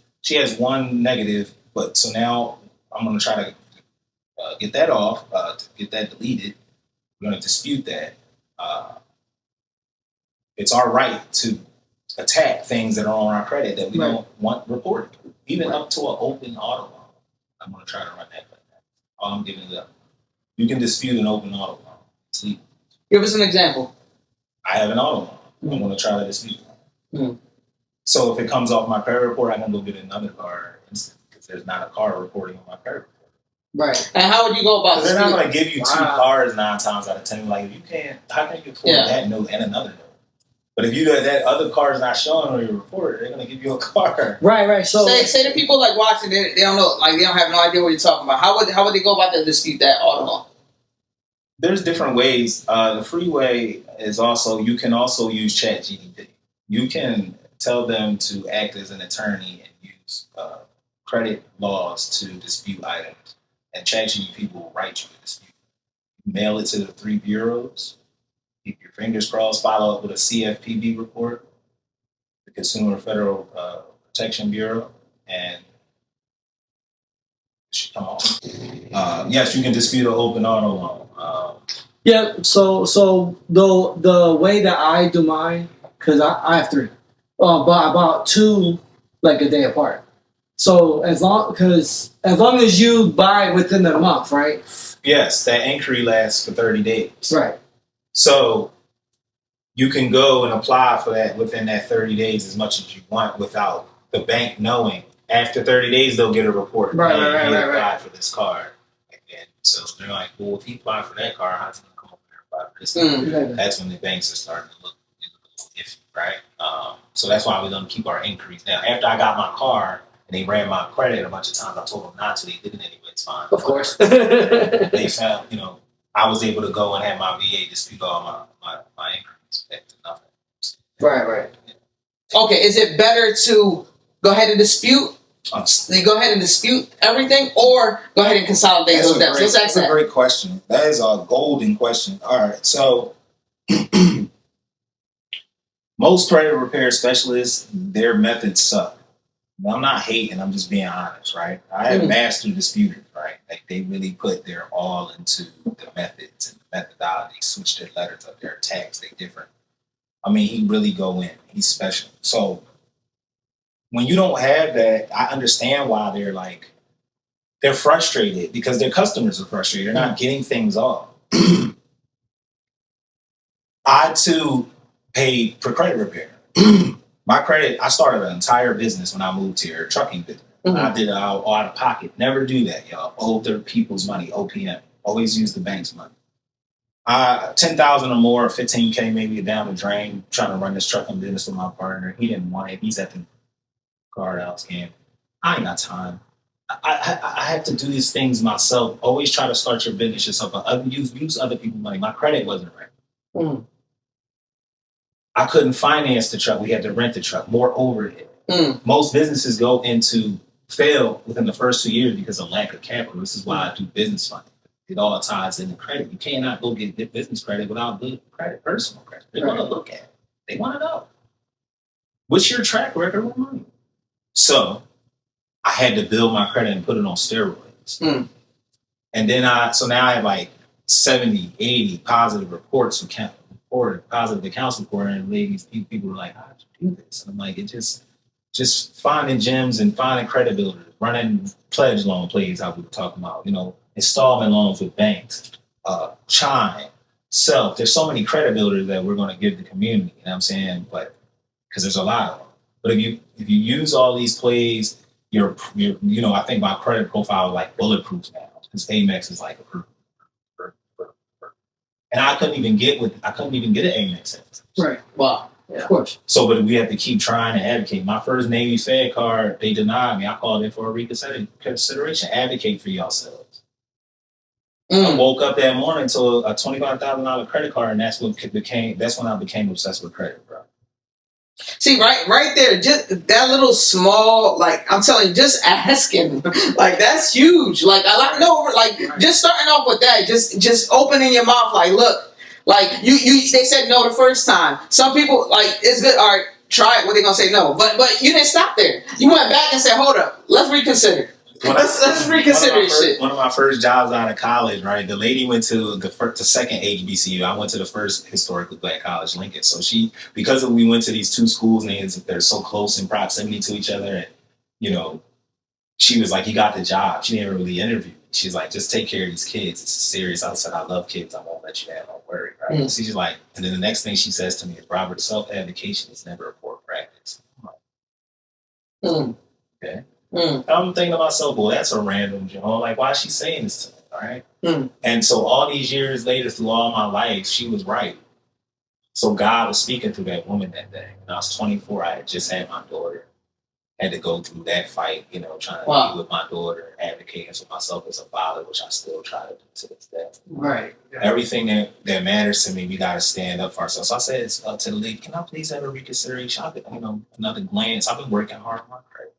one negative. But so now I'm going to try to get that off, to get that deleted. We're going to dispute that. It's our right to attack things that are on our credit that we don't want reported, even up to an open auto loan. I'm going to try to run that. I'm giving it up. You can dispute an open auto loan. It's legal. Give us an example. I have an auto loan. I'm going to try to dispute it. So if it comes off my credit report, I can go get another car instant because there's not a car reporting on my credit report. Right. And how would you go about They're not going to give you 2 cars 9 times out of 10. Like, if you can't, how can you afford that note and another note? But if you that other car is not showing on your report, they're going to give you a car. Right. So say the people like watching, they don't know, like they don't have no idea what you're talking about. How would they go about to dispute that auto loan? There's different ways. The free way is also, you can also use ChatGPT. You can tell them to act as an attorney and use credit laws to dispute items. And ChatGPT will write you a dispute. Mail it to the 3 bureaus. Keep your fingers crossed. Follow up with a CFPB report, the Consumer Federal Protection Bureau, and it should come on. Yes, you can dispute an open auto loan. yeah. So the way that I do mine, because I have 3, but about 2 like a day apart. So as long as you buy within the month, right? Yes, that inquiry lasts for 30 days. Right. So you can go and apply for that within that 30 days as much as you want without the bank knowing. After 30 days, they'll get a report. Right. He applied for this card. And so they're like, well, if he applied for that car, how's he going to come over here and apply for this? That's when the banks are starting to look iffy, right? So that's why we're going to keep our inquiries. Now, after I got my car and they ran my credit a bunch of times, I told them not to. They did it anyway. It's fine. Of course. They found, I was able to go and have my VA dispute all my inquiries back to nothing. Right. Okay, is it better to go ahead and dispute? Go ahead and dispute everything, or go ahead and consolidate those debts? That's a great question. That is a golden question. All right, so most credit repair specialists, their methods suck. I'm not hating, I'm just being honest, right? I have master disputers, right? Like they really put their all into the methods and the methodology, switch their letters up, their tags, they different. I mean, he really go in, he's special. So when you don't have that, I understand why they're frustrated because their customers are frustrated. They're not getting things off. I too paid for credit repair. My credit, I started an entire business when I moved here, a trucking business. I did it out of pocket. Never do that, y'all. Older people's money, OPM. Always use the bank's money. 10,000 or more, 15K maybe down the drain, trying to run this trucking business with my partner. He didn't want it. He's at the card out scam. I ain't got time. I have to do these things myself. Always try to start your business yourself. Use other people's money. My credit wasn't right. I couldn't finance the truck. We had to rent the truck. More overhead. Most businesses go into fail within the first 2 years because of lack of capital. This is why I do business funding. It all ties into credit. You cannot go get business credit without good credit, personal credit. They want to look at it. They want to know. What's your track record with money? So I had to build my credit and put it on steroids. And then now I have like 70, 80 positive reports positive accounts reported, and ladies, people were like, how did you do this? And I'm like, it just just finding gems and finding credit builders, running pledge loan plays I was talking about, installment loans with banks, Chime, Self. There's so many credit builders that we're going to give the community, you know what I'm saying? But because there's a lot of them. But if you use all these plays, you're I think my credit profile is like bulletproof now because Amex is like approved. And I couldn't even get an Amex. Right. Wow. Yeah. Of course. So, but we have to keep trying to advocate. My first Navy Fed card, they denied me. I called in for a reconsideration. Advocate for yourselves. I woke up that morning to a $25,000 credit card, and that's when I became obsessed with credit, bro. See, right there, just that little small, like I'm telling you, just asking, like that's huge. Like just starting off with that, just opening your mouth, like look, like you they said no the first time. Some people like it's good. All right, try it. What they gonna say no? But you didn't stop there. You went back and said, hold up, let's reconsider. Let's reconsider this shit. One of my first jobs out of college, right? The lady went to the second HBCU. I went to the first historically black college, Lincoln. So because we went to these two schools and they're so close in proximity to each other, and she was like, "You got the job." She didn't really interview me. She's like, "Just take care of these kids. It's serious." I said, "I love kids. I won't let you down. Don't worry." Right? So she's like, and then the next thing she says to me is, "Robert, self-advocation is never a poor practice." I'm like, okay. I'm thinking to myself, well, that's a random joke. Like, why is she saying this to me? All right. And so all these years later, through all my life, she was right. So God was speaking through that woman that day. When I was 24, I had just had my daughter. Had to go through that fight, trying to be with my daughter, advocating for myself as a father, which I still try to do to this day. Right. Everything that matters to me, we got to stand up for ourselves. So I said to the lady, can I please have a reconsideration? Another glance. I've been working hard on my credit.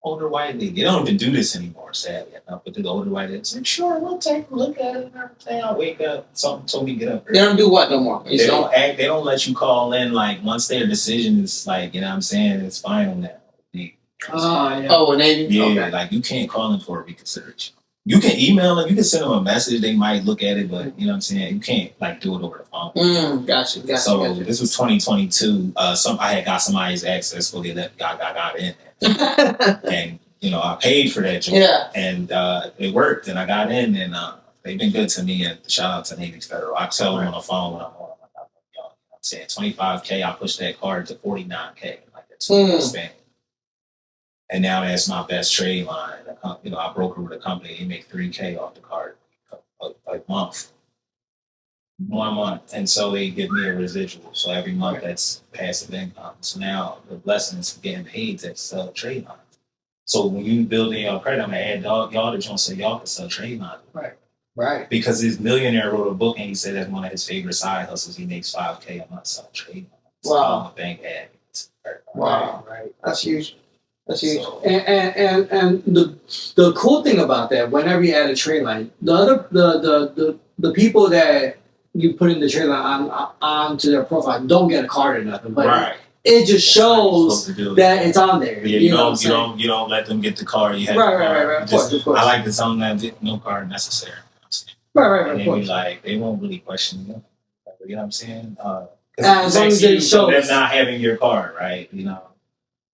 Older white lady. They don't even do this anymore, sadly enough. But the older white lady say, sure, we'll take a look at it and everything. I'll wake up. Something told me get up. They don't do what no more? They don't let you call in like once their decision is like, what I'm saying, it's final now. Yeah. Oh, Navy? Yeah, okay. like you can't call them for a reconsideration. You can email them, you can send them a message, they might look at it, but you know what I'm saying? You can't like do it over the phone. Gotcha. So this was 2022. I had got somebody's access so they got in there. And I paid for that job. Yeah. And it worked and I got in and they've been good to me and shout out to Navy Federal. I tell them on the phone when I'm on. I'm saying $25K, I pushed that card to $49K, like a 2 span. And now that's my best trade line. I broker with a company. They make $3K off the card a month, 1 month, and so they give me a residual. So every month that's passive income. So now the blessing is getting paid to sell trade lines. So when you build in your credit, I'm gonna add y'all to join so y'all can sell trade lines. Right. Because this millionaire wrote a book and he said that's one of his favorite side hustles. He makes $5K a month selling trade lines. Wow. So bank ad. Wow. Right. That's huge. That's huge. So, and the cool thing about that, whenever you add a trade line, the people that you put in the trade line onto their profile don't get a card or nothing, but it just shows that it's on there. Yeah, you don't let them get the card. You have right. Of course. I like to tell them that no card necessary. Right. And Of course. they won't really question you. You know what I'm saying? As long as it shows them not having your card, right?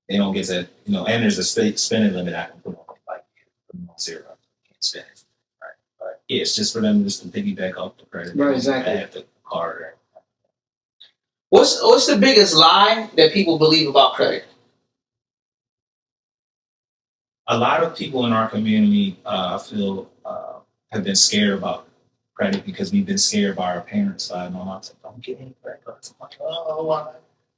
They don't get that, and there's a spending limit I can put on, like, put them on 0. You can't spend it, right? But yeah, it's just for them just to piggyback off the credit. Right, exactly. I have the card. Right? What's the biggest lie that people believe about credit? A lot of people in our community, I feel, have been scared about credit because we've been scared by our parents. My mom said, don't get any credit cards. I'm like, oh, why?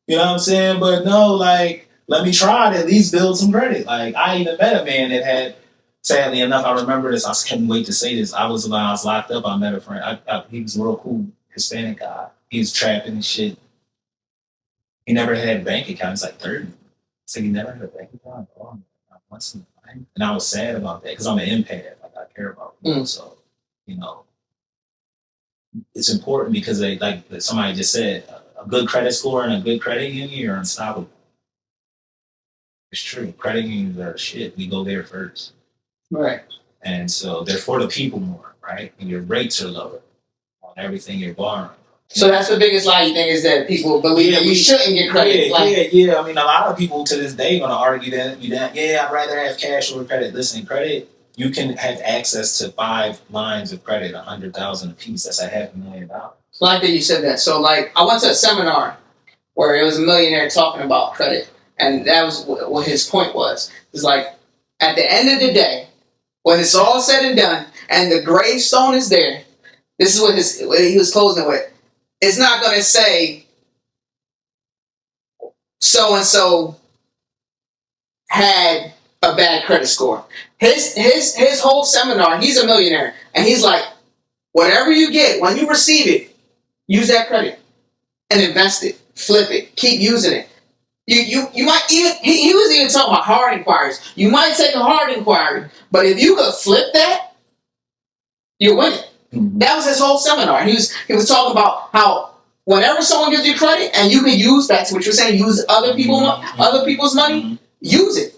You know what I'm saying? But no, like, let me try to at least build some credit. Like, I even met a man that had, sadly enough, I remember this. I couldn't wait to say this. When I was locked up, I met a friend. He was a real cool Hispanic guy. He was trapping and shit. He never had a bank account. He's like 30. So he never had a bank account. And I was sad about that because I'm an empath. Like, I care about people. So, it's important because like somebody just said, a good credit score and a good credit union, you're unstoppable. It's true. Credit unions are shit. We go there first. Right. And so they're for the people more, right? And your rates are lower on everything you're borrowing. So that's the biggest lie you think is that people believe that you shouldn't get credit. Yeah. I mean, a lot of people to this day going to argue that, yeah, I'd rather have cash or credit. Listen, credit, you can have access to 5 lines of credit, $100,000 a piece. That's $500,000. Like that you said that. So like, I went to a seminar where it was a millionaire talking about credit, and that was what his point was. It's like, at the end of the day, when it's all said and done, and the gravestone is there, this is what he was closing with. It's not going to say so and so had a bad credit score. His whole seminar, he's a millionaire, and he's like, whatever you get, when you receive it, use that credit and invest it, flip it, keep using it. You might even he was even talking about hard inquiries. You might take a hard inquiry, but if you could flip that, you're winning. That was his whole seminar. He was talking about how whenever someone gives you credit and you can use, back to what you're saying, use other people's money, use it.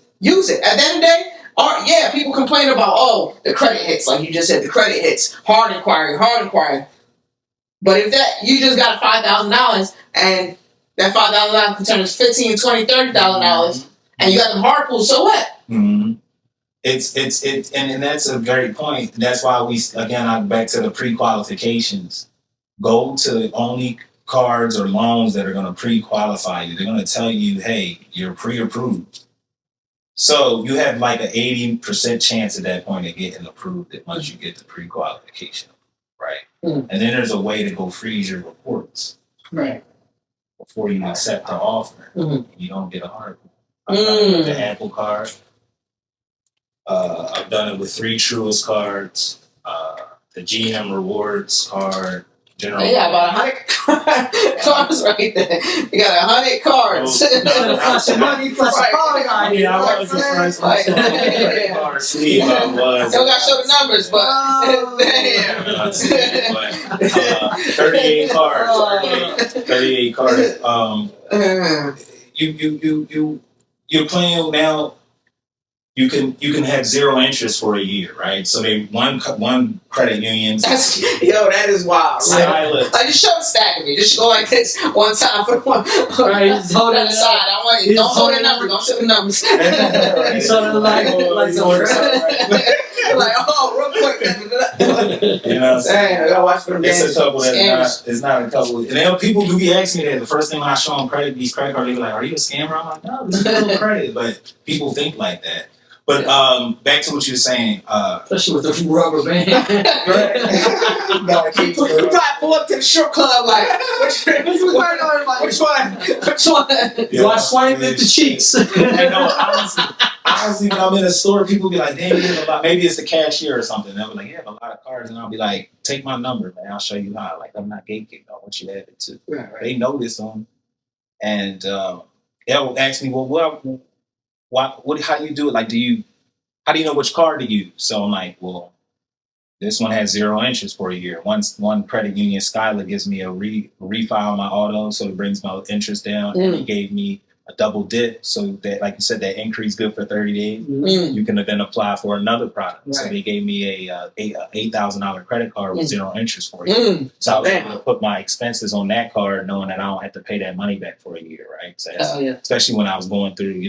At the end of the day, people complain about the credit hits, like you just said, the credit hits, hard inquiry. But if you just got $5,000 and that $5,000 can turn into $15,000, $20,000, $30,000, and you got them hard pulls, so what? Mm-hmm. It's and that's a great point. That's why I'm back to the pre-qualifications. Go to only cards or loans that are going to pre-qualify you. They're going to tell you, hey, you're pre-approved. So you have like an 80% chance at that point of getting approved once you get the pre-qualification, right? And then there's a way to go freeze your reports, right, before you accept the offer. You don't get a hard one. I've done it with the Apple card. I've done it with 3 Truist cards, the GM Rewards card. General. Yeah, about 100 cards right there. You got 100 cards. Plus money, plus card. I was the first one. Card sleeve I was. Don't got to show the numbers, but damn. 38 cards. 38 cards. You're playing now. You can have 0 interest for a year, right? So they one credit union. That is wild. Like just show the stack of me. Just go like this one time for one. Right, just hold it side. Don't hold the number. Don't show the numbers. He's sort of like real quick. You know what I'm saying? I gotta watch for them. It's a couple it's not a couple. And then people do be asking me that. The first thing when I show them these credit cards, they be like, "Are you a scammer?" I'm like, "No, this is real credit." But people think like that. But back to what you were saying. Especially with the rubber band. You probably pull up to the strip club like, which one? Do I swipe at the cheeks? Honestly, when I'm in a store, people be like, "Damn, you have a lot." Maybe it's the cashier or something. They'll be like, "You have a lot of cards," and I'll be like, "Take my number, man. I'll show you how." Like, I'm not gatekeeping. I want you to have it too. Right. They know this on, and they'll ask me, "Well, how do you do it? Like, how do you know which card to use?" So I'm like, "Well, this one has 0 interest for a year. One credit union, Skylar, gives me a refile on my auto, so it brings my interest down. And he gave me a double dip, so that, like you said, that increase good for 30 days. You can then apply for another product. Right. So they gave me a $8,000 credit card with 0 interest for a year. So I was able to put my expenses on that card, knowing that I don't have to pay that money back for a year, right? So especially when I was going through,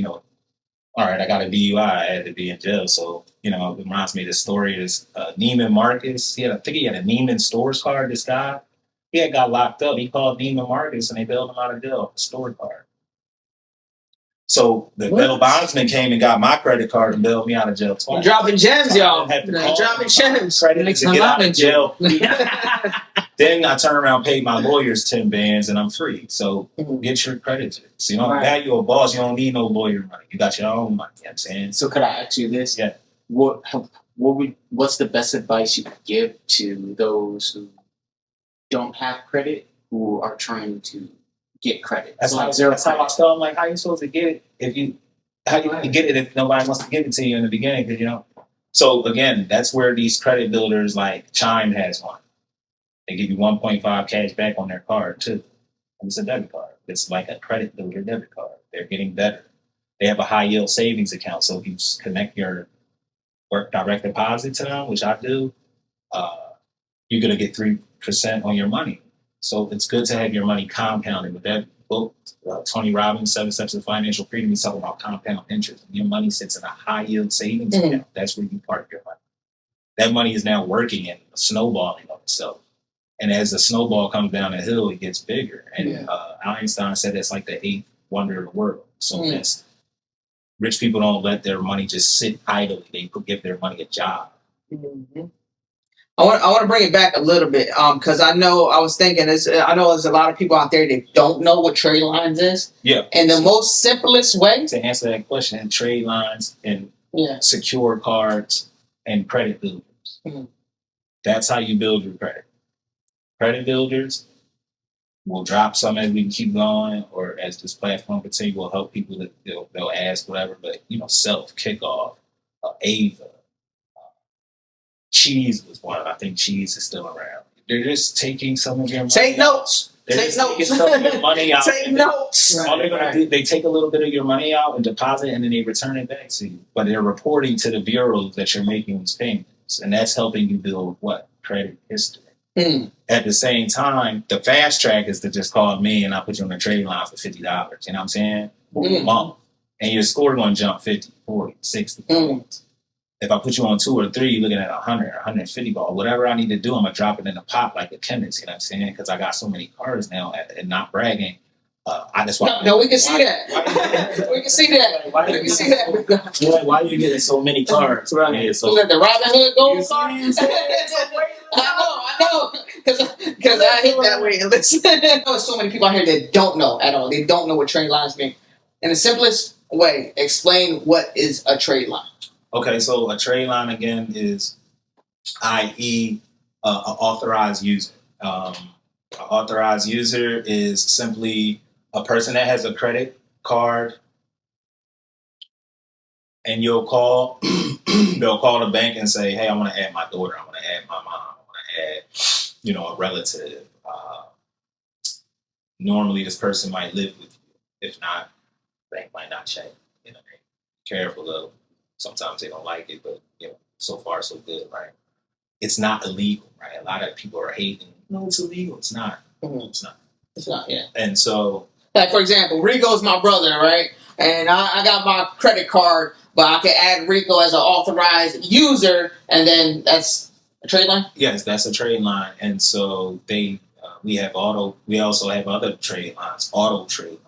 all right, I got a DUI. I had to be in jail. So, it reminds me of the story. This Neiman Marcus. I think he had a Neiman Stores card, this guy. He had got locked up. He called Neiman Marcus and they bailed him out of jail. Store card. So the bail bondsman came and got my credit card and bailed me out of jail twice. You're dropping gems, y'all. Dropping gems. Credit to get out of jail. Then I turn around, pay my lawyers 10 bands, and I'm free. So get your credit fixed. Now you're a boss. You don't need no lawyer money. You got your own money. You know what I'm saying? So could I ask you this? Yeah. What's the best advice you could give to those who don't have credit, who are trying to get credit? That's how I tell them, like, how you supposed to get it how you get it if nobody wants to give it to you in the beginning? Because So again, that's where these credit builders like Chime has one. They give you 1.5 cash back on their card too. And it's a debit card. It's like a credit builder debit card. They're getting better. They have a high yield savings account. So if you connect your work direct deposit to them, which I do, you're gonna get 3% on your money. So it's good to have your money compounded. With that book, Tony Robbins, 7 Steps to Financial Freedom, he's talking about compound interest. When your money sits in a high yield savings account, that's where you park your money. That money is now working and snowballing on itself. And as the snowball comes down the hill, it gets bigger. And Einstein said it's like the eighth wonder of the world. So that's rich people don't let their money just sit idly. They give their money a job. Mm-hmm. I want to bring it back a little bit because I know there's a lot of people out there that don't know what Tradelines is. Yeah. And the most simplest way to answer that question, Tradelines and secure cards and credit builders. Mm-hmm. That's how you build your credit. Credit builders will drop some as we keep going, or as this platform continue, will help people that they'll ask whatever. But Self, Kickoff, Ava. Cheese was one. I think Cheese is still around. They're just taking some of your money. Take notes. Take notes. Some of your money out. Take notes. All they're going to do, they take a little bit of your money out and deposit, and then they return it back to you. But they're reporting to the bureaus that you're making these payments, and that's helping you build what? Credit history. At the same time, the fast track is to just call me and I'll put you on a trade line for $50. You know what I'm saying? For a month. And your score going to jump 50, 40, 60 points. If I put you on 2 or 3, you're looking at 100, 150 ball. Whatever I need to do, I'm going to drop it in the pot like a chemist. You know what I'm saying? Because I got so many cards now, and not bragging. I just want. No, we can see that. We can see that. We can see that. Why are you getting so many cards? Right. Yeah, so that the Robin Hood gold card? I know. Because I hit that way and listen. There's so many people out here that don't know at all. They don't know what trade lines mean. In the simplest way, explain what is a trade line. Okay, so a trade line again is, i.e., an authorized user. An authorized user is simply a person that has a credit card, and they'll call the bank and say, "Hey, I want to add my daughter. I want to add my mom. I want to add, a relative." Normally, this person might live with you. If not, the bank might not check. Be careful though. Sometimes they don't like it, but so far so good, right? It's not illegal, right? A lot of people are hating. No, it's illegal. It's not. It's not. It's not. Yeah. And so, like for example, Rico's my brother, right? And I got my credit card, but I can add Rico as an authorized user, and then that's a trade line. Yes, that's a trade line, and so we have auto. We also have other trade lines, auto trade lines.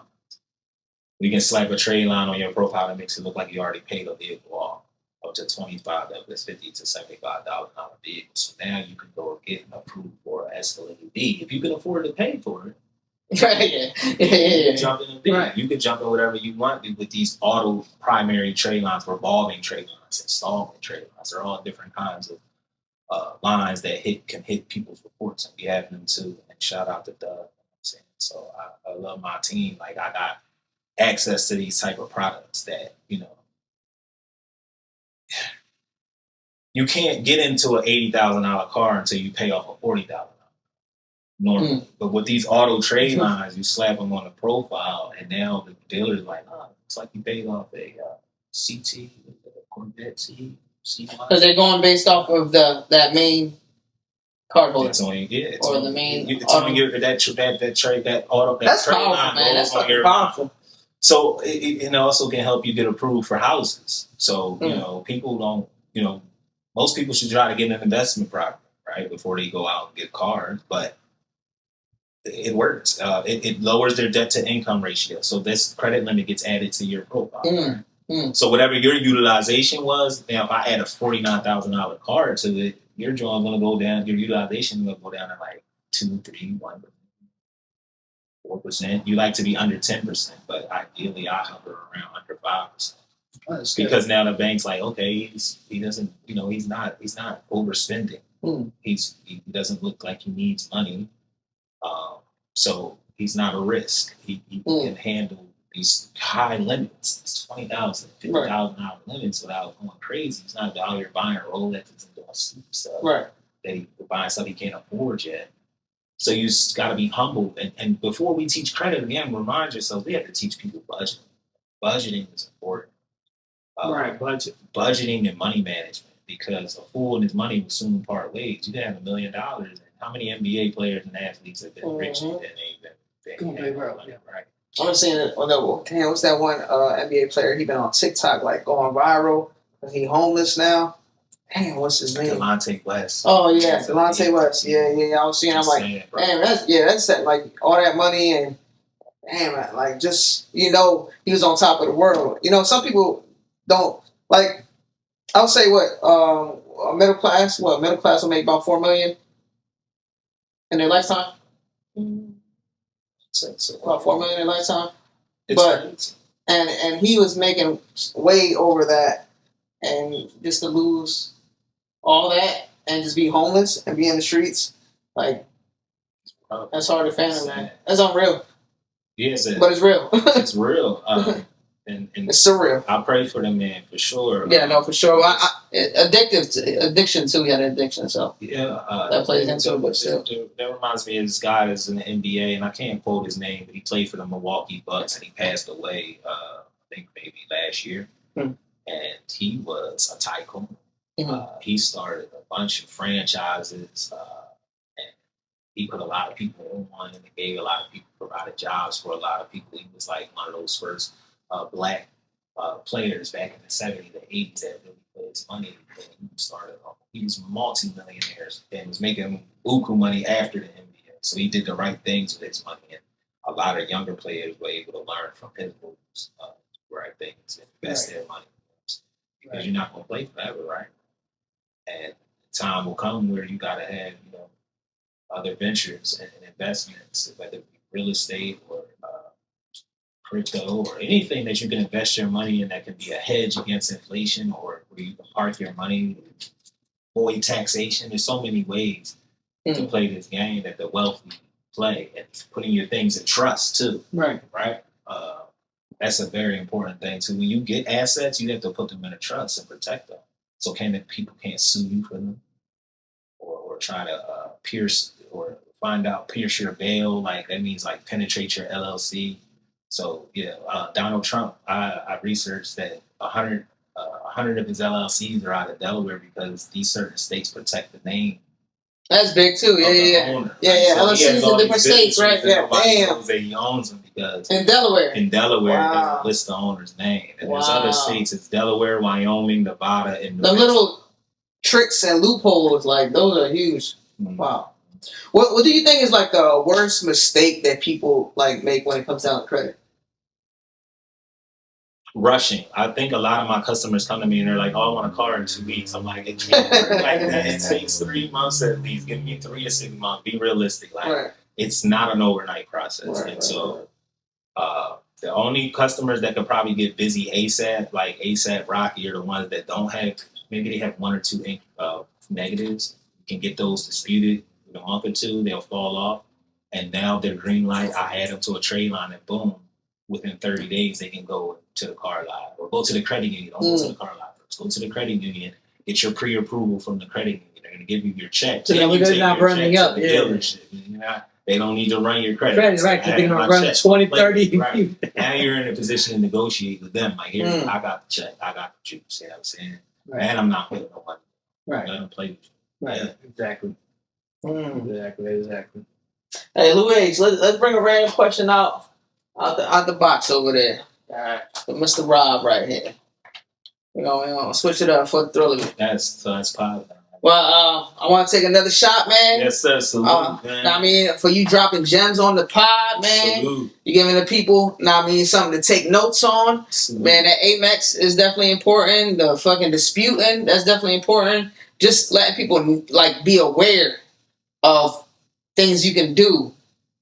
We can slap a trade line on your profile that makes it look like you already paid a vehicle off, up to $25, $50 to $75 on a vehicle. So now you can go and get approved for an escalated B if you can afford to pay for it. Right. You jump in a B. Right. You can jump in whatever you want with these auto primary trade lines, revolving trade lines, installment trade lines. They're all different kinds of lines that can hit people's reports, and we have them too. And shout out to Doug. You know what I'm saying? So I love my team. Like I got access to these type of products that you can't get into an $80,000 car until you pay off a $40,000 normally. But with these auto trade lines, you slap them on a profile, and now the dealer's like, it's like you paid off a CT, Corvette C. Because they're going based off of that main card holder. It's only or the main. It's only that auto. That's powerful, man. That's fucking powerful. So it also can help you get approved for houses. So, people don't, most people should try to get an investment property, right, before they go out and get cars. But it works. It lowers their debt to income ratio. So this credit limit gets added to your profile. So whatever your utilization was, now if I add a $49,000 card to it, your joint going to go down, your utilization is going to go down to like 2, 3, 1%. 4%. You like to be under 10%, but ideally I hover around under 5%. Because now the bank's like, okay, he doesn't, he's not overspending. He doesn't look like he needs money, so he's not a risk. He can handle these high limits, it's $20,000, $50,000 limits without going crazy. He's not out here buying Rolexes and doing stupid stuff. Right. They buying stuff he can't afford yet. So you got to be humble. And before we teach credit, again, remind yourself, we have to teach people budgeting. Budgeting is important. Budgeting and money management, because a fool and his money will soon part ways. You can have $1 million and How many NBA players and athletes have been richer than they've been right? I'm just saying that. Damn, what's that one NBA player? He been on TikTok like going viral. He homeless now. Damn, what's his name? Delonte West. Oh yeah, Delonte West. Yeah. I was seeing. I'm like, damn, that's that like all that money and damn, like just he was on top of the world. Some people don't like. I'll say middle class will make about $4 million in their lifetime. So about $4 million in their lifetime. And he was making way over that, and just to lose all that and just be homeless and be in the streets, like that's hard to fathom, man. That's unreal. Yes, but it's real. It's real. And it's surreal. I pray for them, man, for sure. Yeah, no, for sure. Addiction too. He had an addiction, so that plays into it. But still, that reminds me of this guy that's in the NBA, and I can't quote his name, but he played for the Milwaukee Bucks, and he passed away. I think maybe last year, and he was a tycoon. He started a bunch of franchises, and he put a lot of people on, and he gave a lot of people, provided jobs for a lot of people. He was like one of those first black players back in the 70s, the 80s that really put his money. He started off. He was multi-millionaire and was making buku money after the NBA. So he did the right things with his money, and a lot of younger players were able to learn from his moves, the right things, and invest their money. Because you're not going to play forever, right? And time will come where you got to have, other ventures and investments, whether it be real estate or crypto or anything that you can invest your money in that can be a hedge against inflation, or where you can park your money, avoid taxation. There's so many ways to play this game that the wealthy play, and putting your things in trust too. Right. That's a very important thing too. When you get assets, you have to put them in a trust and protect them. So people can't sue you for them, or try to pierce your bail. Like that means like penetrate your LLC. So Donald Trump, I researched that 100 of his LLCs are out of Delaware because these certain states protect the name. That's big too. Yeah. LLCs in different states, right? Yeah, damn. Knows that he owns them because in Delaware, it doesn't list the owner's name. And there's other states. It's Delaware, Wyoming, Nevada, and New Mexico. Little tricks and loopholes, like those are huge. Mm-hmm. Wow. What do you think is like the worst mistake that people like make when it comes down to credit? Rushing. I think a lot of my customers come to me and they're like, "Oh, I want a car in 2 weeks." I'm like, "It can't work like that. It takes 3 months at least. Give me 3 to 6 months. Be realistic. Like it's not an overnight process." The only customers that could probably get busy ASAP, like ASAP Rocky, are the ones that don't have. Maybe they have 1 or 2 negatives. You can get those disputed in a month or two. They'll fall off, and now they're green light. I add them to a trade line, and boom, within 30 days they can go to the car lot or go to the credit union. Don't go to the car lot first. Go to the credit union. Get your pre-approval from the credit union. They're going to give you your check. So they're not burning up. They don't need to run your credit. Right, because they're going to run 20, 30. Right. Now you're in a position to negotiate with them. Like, here, I got the check. I got the juice. You know what I'm saying? Right. And I'm not putting no money. Right. Let them play with you. Right. Yeah. Exactly. Exactly. Hey, Louis, let's bring a random question out the box over there. All right. With Mr. Rob right here. We're gonna switch it up for the thrill of it. That's positive. Well, I want to take another shot, man. Yes, sir. Salute, man. I mean, for you dropping gems on the pod, man. Salute. You giving the people, something to take notes on. Salute. Man, that Amex is definitely important. The fucking disputing, that's definitely important. Just letting people, be aware of things you can do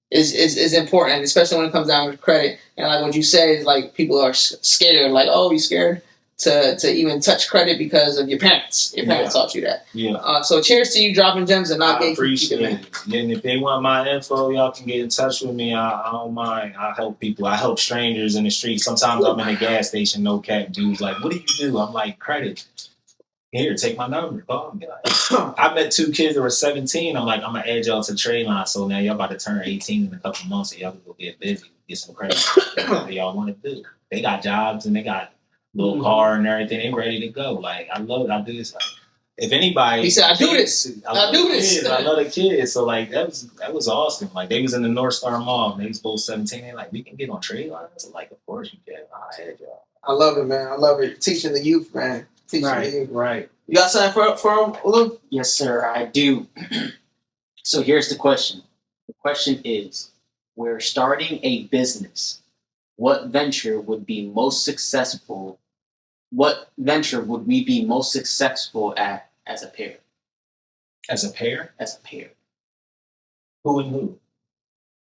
is important, especially when it comes down to credit. And like what you say is people are scared. Like, oh, you scared to even touch credit because of your parents. Your parents taught you that. Yeah. So cheers to you dropping gems and not getting appreciate it. And if they want my info, y'all can get in touch with me. I don't mind. I help people. I help strangers in the street. Sometimes I'm in a gas station, no cap dudes like, what do you do? I'm like, credit. Here, take my number. Call me. I met 2 kids that were 17. I'm like, I'm going to add y'all to the trade line. So now y'all about to turn 18 in a couple months. So y'all can go get busy, get some credit. Whatever y'all want to do. They got jobs and they got a little car and everything. They ready to go. Like, I love it. I do this. if anybody, He said, "I do this. I do this." Kids. I love the kids. So like that was awesome. Like they was in the North Star Mall. And they was both 17. They like, we can get on Tradelines. I'm like, of course you can. I had y'all. I love it, man. I love it. Teaching the youth, man. Teaching the youth. Right. You got something for him, Luke? Yes, sir, I do. So here's the question. The question is, we're starting a business. What venture would be most successful? What venture would we be most successful at as a pair? As a pair? As a pair. Who and who?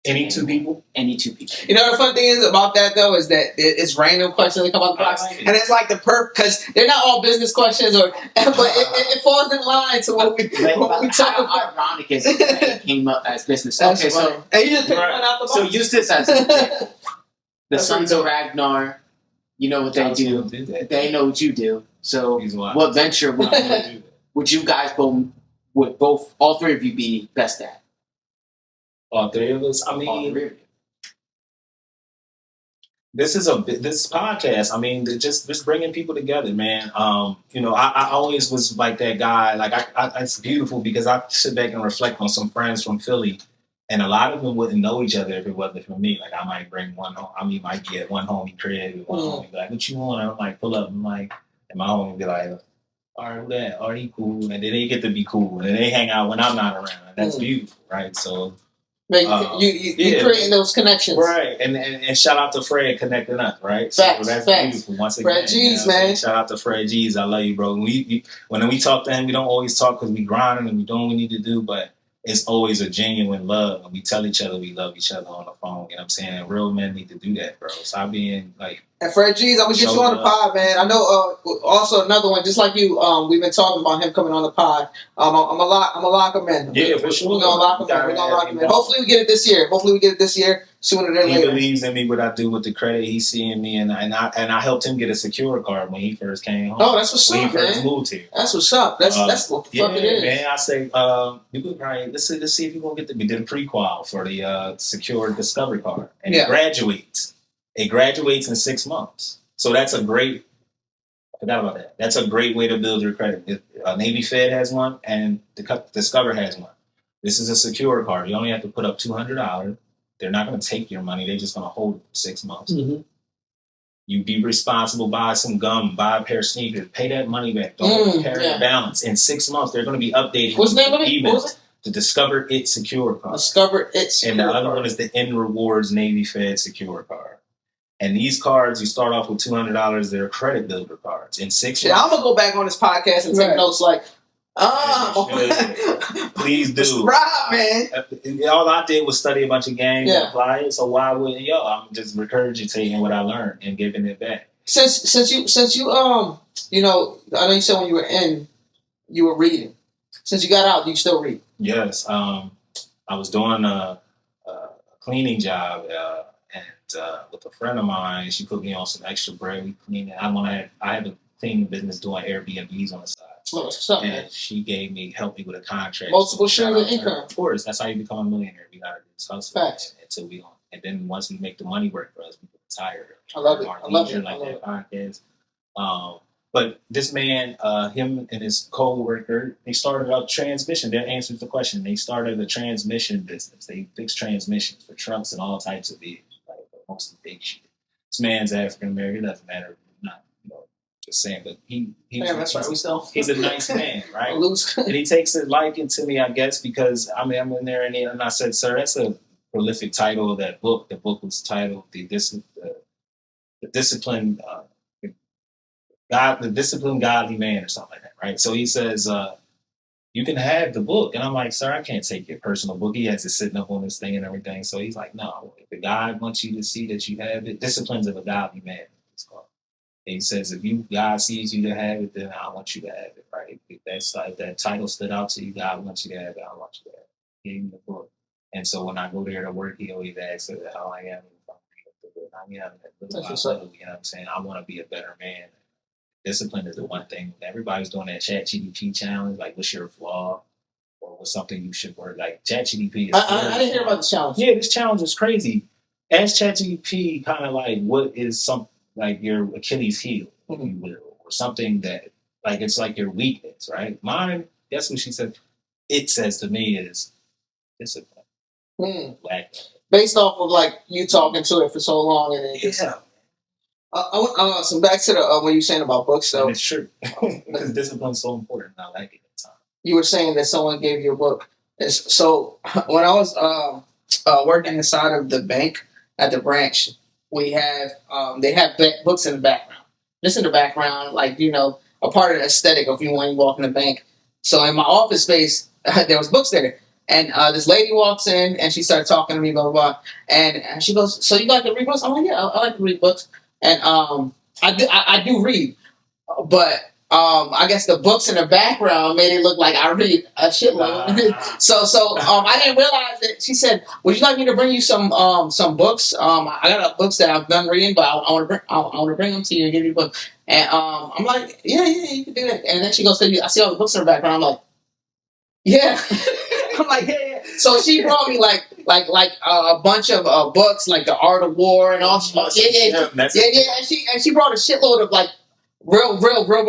Any two people? Any two people. You know the fun thing is about that though is that it's random questions that come out the box, like it. and it's like the because they're not all business questions, but it falls in line to what we talk How about. ironic is it that it came up as business? That's Okay, funny. so And you just pick one out the box. so use this as an example. The That's Sons pretty of Ragnar, you know what they do. They know what you do. So He's wild. what venture would you guys both all three of you be best at? All three of us. I All mean, three of you. this podcast. I mean, just bringing people together, man. You know, I always was like that guy. Like, it's beautiful because I sit back and reflect on some friends from Philly, and a lot of them wouldn't know each other if it wasn't for me. Like, I might bring one home. I mean, might get one homie crib, one homie be like, "What you want?" I might pull up and like, and my homie be like, "All right, who that? Are he cool?" And then they get to be cool, and then they hang out when I'm not around. And that's beautiful, right? So. Man, you creating those connections, right? And shout out to Fred connecting us, right? Facts, so that's facts. beautiful. Once again, Fred G's, man. Shout out to Fred G's. I love you, bro. When we talk to him, we don't always talk because we grinding and we doing what we need to do, but it's always a genuine love, and we tell each other we love each other on the phone. You know what I'm saying? And real men need to do that, bro. So I being like. And Fred G's, I'm gonna get you on the pod, man. I know. Also, another one, just like you. We've been talking about him coming on the pod. I'm a lock him in. Yeah, for sure. We're gonna lock him in. We're gonna lock him in. Hopefully, we get it this year. Sooner than he later. believes in me, what I do with the credit. He's seeing me, and I helped him get a secure card when he first came home. Oh, that's what's when up, he first man. moved here. That's what's up. That's what the fuck it is. Man, I say you could probably let's see if you gonna get we did a pre-qual for the secure discovery card, and it graduates. It graduates in 6 months, so that's a great. I forgot about that. That's a great way to build your credit. Navy Fed has one, and Discover has one. This is a secure card. You only have to put up $200. They're not going to take your money. They're just going to hold it for 6 months. Mm-hmm. You be responsible, buy some gum, buy a pair of sneakers, pay that money back. Don't carry the balance. In 6 months, they're going to be updating. What's the name of it? What was it? The Discover It Secure Card. Discover It Secure And the other card. one is the N Rewards Navy Fed Secure Card. And these cards, you start off with $200. They're credit builder cards. In 6 months. I'm going to go back on this podcast and take notes like, please do. Right, man. All I did was study a bunch of games and apply it. So why wouldn't y'all? I'm just regurgitating what I learned and giving it back. Since you you know, I know you said when you were in, you were reading. Since you got out, do you still read? Yes. I was doing a cleaning job and with a friend of mine. She put me on some extra bread. We cleaned it. I have a cleaning business doing Airbnbs on the side. Oh, what's up, and man? she helped me with a contract. Multiple streams of income. Of course, that's how you become a millionaire. We gotta do this hustle. Facts. And then once we make the money work for us, we get tired. I love it. Like that podcast. But this man, him and his co-worker, they started up transmission. That answers the question. They started a transmission business. They fix transmissions for trucks and all types of vehicles, like mostly big shit. This man's African American. It doesn't matter. Not, just saying, but that's right. We still. He's a nice man, right? Loose. And he takes a liking to me, I guess, because I'm in there and I said, "Sir, that's a prolific title of that book." The book was titled "The Disciplined Godly Man" or something like that, right? So he says, "You can have the book," and I'm like, "Sir, I can't take your personal book." He has it sitting up on this thing and everything. So he's like, "No, if the God wants you to see that you have it, Disciplines of a Godly Man." It's called. And he says, if God sees you to have it, then I want you to have it, right? If that title stood out to you, God wants you to have it, I want you to have it. He gave me the book. And so when I go there to work, he always asks how I am. You know what I'm saying? I want to be a better man. Discipline is the one thing. Everybody's doing that ChatGPT challenge, like what's your flaw? Or what's something you should work? Like ChatGPT is I didn't hear about the challenge. Yeah, this challenge is crazy. Ask ChatGPT kind of like what is some like your Achilles heel, if you will, or something that Like it's like your weakness, right? Mine, guess what she said? It says to me is discipline. Lack. Based off of like you talking to it for so long, and it Yeah. So back to the what you were saying about books, though. And it's true because discipline's so important. I like it at times. You were saying that someone gave you a book. So when I was working inside of the bank at the branch, we have they have books in the background. Just in the background, like a part of the aesthetic of you when you walk in the bank. So in my office space, there was books there. And this lady walks in and she started talking to me, blah, blah, blah. And she goes, "So you like to read books?" I'm like, "Yeah, I like to read books." And I do read. But I guess the books in the background made it look like I read a shitload. So I didn't realize that. She said, "Would you like me to bring you some books? I got books that I've done reading, but I want to bring them to you and give you a book." And I'm like, "Yeah, you can do that." And then she goes, "I see all the books in the background." I'm like, "Yeah." I'm like, "Yeah." So she brought me like a bunch of books, like The Art of War and all. Yeah. And she brought a shitload of like real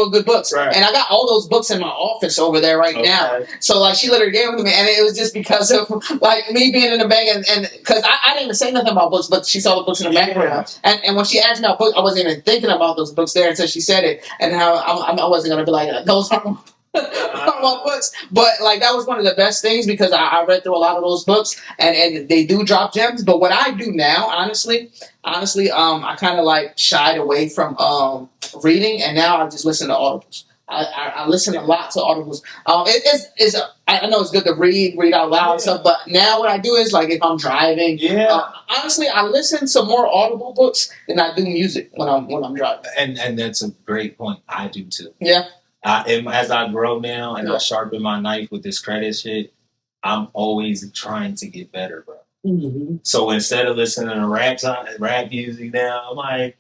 good books. Right. And I got all those books in my office over there right now. So like she literally gave them to me, and it was just because of like me being in the bank and because I didn't even say nothing about books, but she saw the books in the background. And when she asked me about books, I wasn't even thinking about those books there until she said it, and how I wasn't gonna be like, "Those are my books." But like that was one of the best things because I read through a lot of those books, and they do drop gems. But what I do now, honestly, I kind of like shied away from reading, and now I just listen to audibles. I listen a lot to audibles. I know it's good to read out loud and stuff, but now what I do is like if I'm driving, honestly, I listen to more audible books than I do music when I'm driving. And that's a great point. I do too. Yeah. As I grow now and I sharpen my knife with this credit shit, I'm always trying to get better, bro. Mm-hmm. So instead of listening to rap music now, I'm like,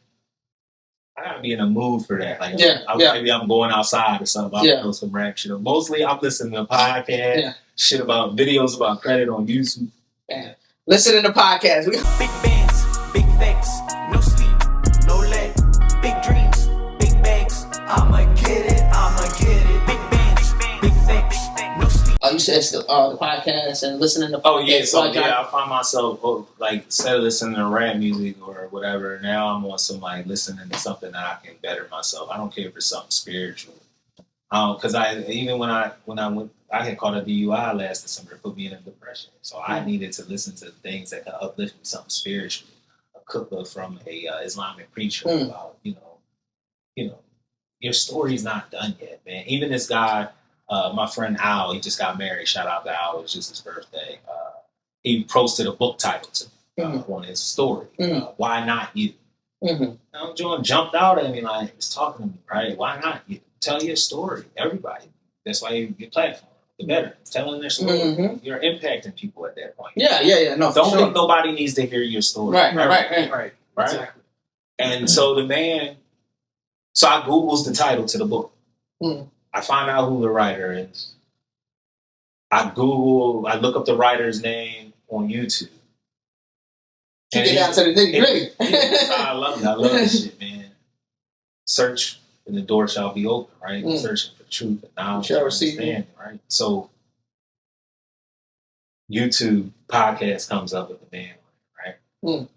I gotta be in a mood for that. Like, maybe I'm going outside or something. I'll know some rap shit. Mostly, I'm listening to podcasts, shit about videos about credit on YouTube. Yeah. Listening to podcasts. Big bands, big facts, no sleep, no leg, big dreams, big bags. I'ma get it. Big bands, big facts, no sleep. You said the podcast and listening to podcasts. I find myself like instead of listening to rap music or whatever, now I'm on some like listening to something that I can better myself. I don't care if it's something spiritual. Because I had caught a DUI last December, it put me in a depression. So I needed to listen to things that could uplift me, something spiritual. A cookbook from a Islamic preacher about your story's not done yet, man. Even this guy. My friend Al, he just got married. Shout out to Al. It was just his birthday. He posted a book title to me on his story. Why Not You? Now, John jumped out at me like, he's talking to me, right? Why not you? Tell your story. Everybody. That's why you get platform. The better. Telling their story. You're impacting people at that point. Yeah. No, don't think nobody needs to hear your story. Right. Exactly. And so the man, so I Googles the title to the book. I find out who the writer is. I look up the writer's name on YouTube. You get down to the nitty-gritty. I love it. I love this shit, man. Search and the door shall be open, right? Searching for truth and knowledge and understanding, right? So YouTube podcast comes up with the man, right? I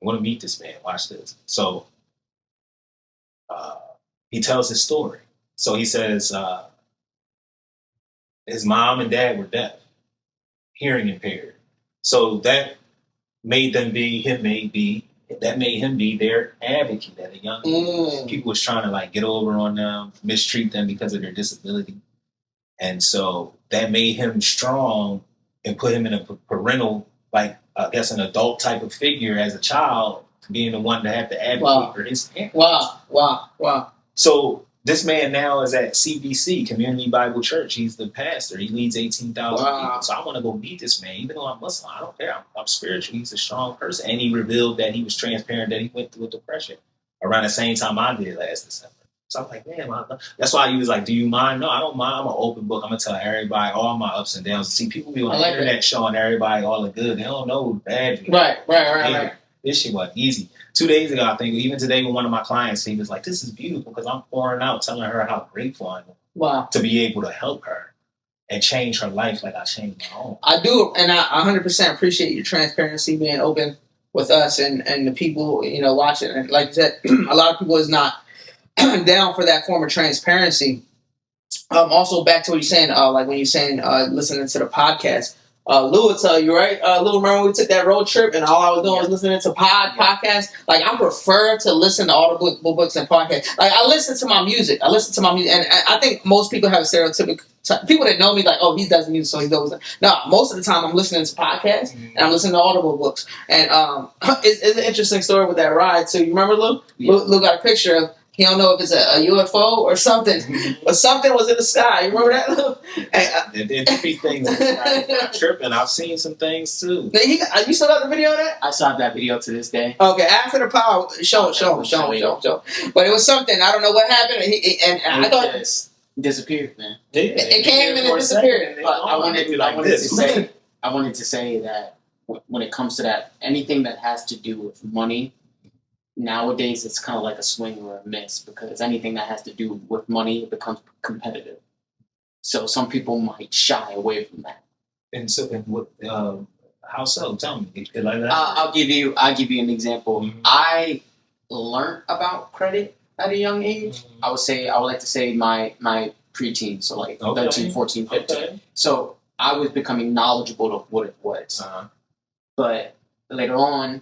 want to meet this man. Watch this. So he tells his story. So he says his mom and dad were deaf, hearing impaired. So that made him be their advocate at a young age. People was trying to like get over on them, mistreat them because of their disability. And so that made him strong and put him in a parental, like I guess an adult type of figure as a child, being the one to have to advocate for his parents. Wow. So this man now is at CBC, Community Bible Church. He's the pastor. He leads 18,000 people. So I want to go meet this man. Even though I'm Muslim, I don't care. I'm spiritual. He's a strong person. And he revealed that he was transparent, that he went through a depression around the same time I did last December. So I'm like, man, that's why he was like, do you mind? No, I don't mind. I'm an open book. I'm going to tell everybody all my ups and downs. See, people be on the internet showing everybody all the good. They don't know the bad. Right. This shit wasn't easy. 2 days ago, I think, even today with one of my clients, he was like, this is beautiful because I'm pouring out, telling her how grateful I am Wow. to be able to help her and change her life like I changed my own. I do, and I 100% appreciate your transparency, being open with us and the people, watching. And like I said, a lot of people is not down for that form of transparency. Also, back to what you're saying, like when you're saying listening to the podcast, Lou would tell you, right? Lou, remember when we took that road trip and all I was doing was listening to podcasts? Like, I prefer to listen to audible books and podcasts. Like, I listen to my music. And I think most people have a stereotypical people that know me, like, oh, he does music, so he goes. No, most of the time I'm listening to podcasts and I'm listening to audible books. And it's an interesting story with that ride, too. You remember Lou? Yeah. Lou got a picture of, he don't know if it's a UFO or something, but something was in the sky. You remember that, Lou? It could be things that I'm tripping. I've seen some things, too. You still got the video of that? I still have that video to this day. Okay, after the power, show him. But it was something. I don't know what happened. And I thought... It disappeared, man. It came and it disappeared. But I wanted to say that when it comes to that, anything that has to do with money, nowadays it's kind of like a swing or a miss, because anything that has to do with money, it becomes competitive. So some people might shy away from that. And so, how so? Tell me. Like that? I'll give you an example. Mm-hmm. I learned about credit at a young age. Mm-hmm. I would like to say my preteen, so like 13, 14, 15. Okay. So I was becoming knowledgeable of what it was. Uh-huh. But later on,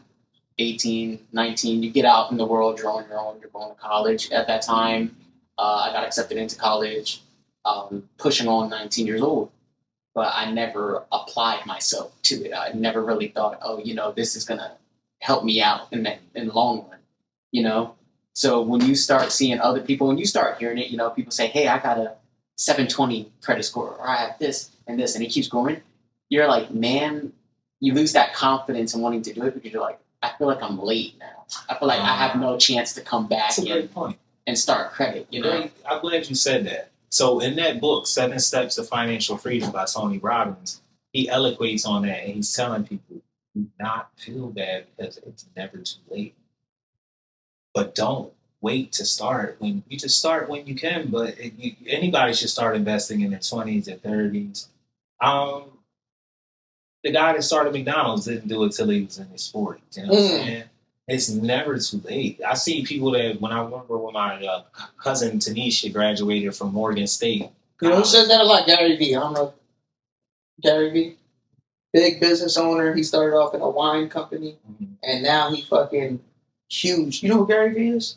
18, 19, you get out in the world, you're on your own, you're going to college. At that time, I got accepted into college, pushing on 19 years old. But I never applied myself to it. I never really thought, this is going to help me out in the long run, So when you start seeing other people, when you start hearing it, people say, hey, I got a 720 credit score, or I have this, and it keeps going. You're like, man, you lose that confidence in wanting to do it because you're like, I feel like I'm late now. I feel like I have no chance to come back and start credit, I'm glad you said that. So in that book, 7 Steps to Financial Freedom by Tony Robbins, he eloquates on that, and he's telling people, do not feel bad because it's never too late. But don't wait to start. You just start when you can, but anybody should start investing in their 20s and 30s. The guy that started McDonald's didn't do it till he was in his 40s. You know what I'm saying? It's never too late. I see people that, when I remember when my cousin Tanisha graduated from Morgan State. You know who says that a lot? Gary Vee. I don't know. Gary Vee. Big business owner. He started off in a wine company, and now he fucking huge. You know who Gary Vee is?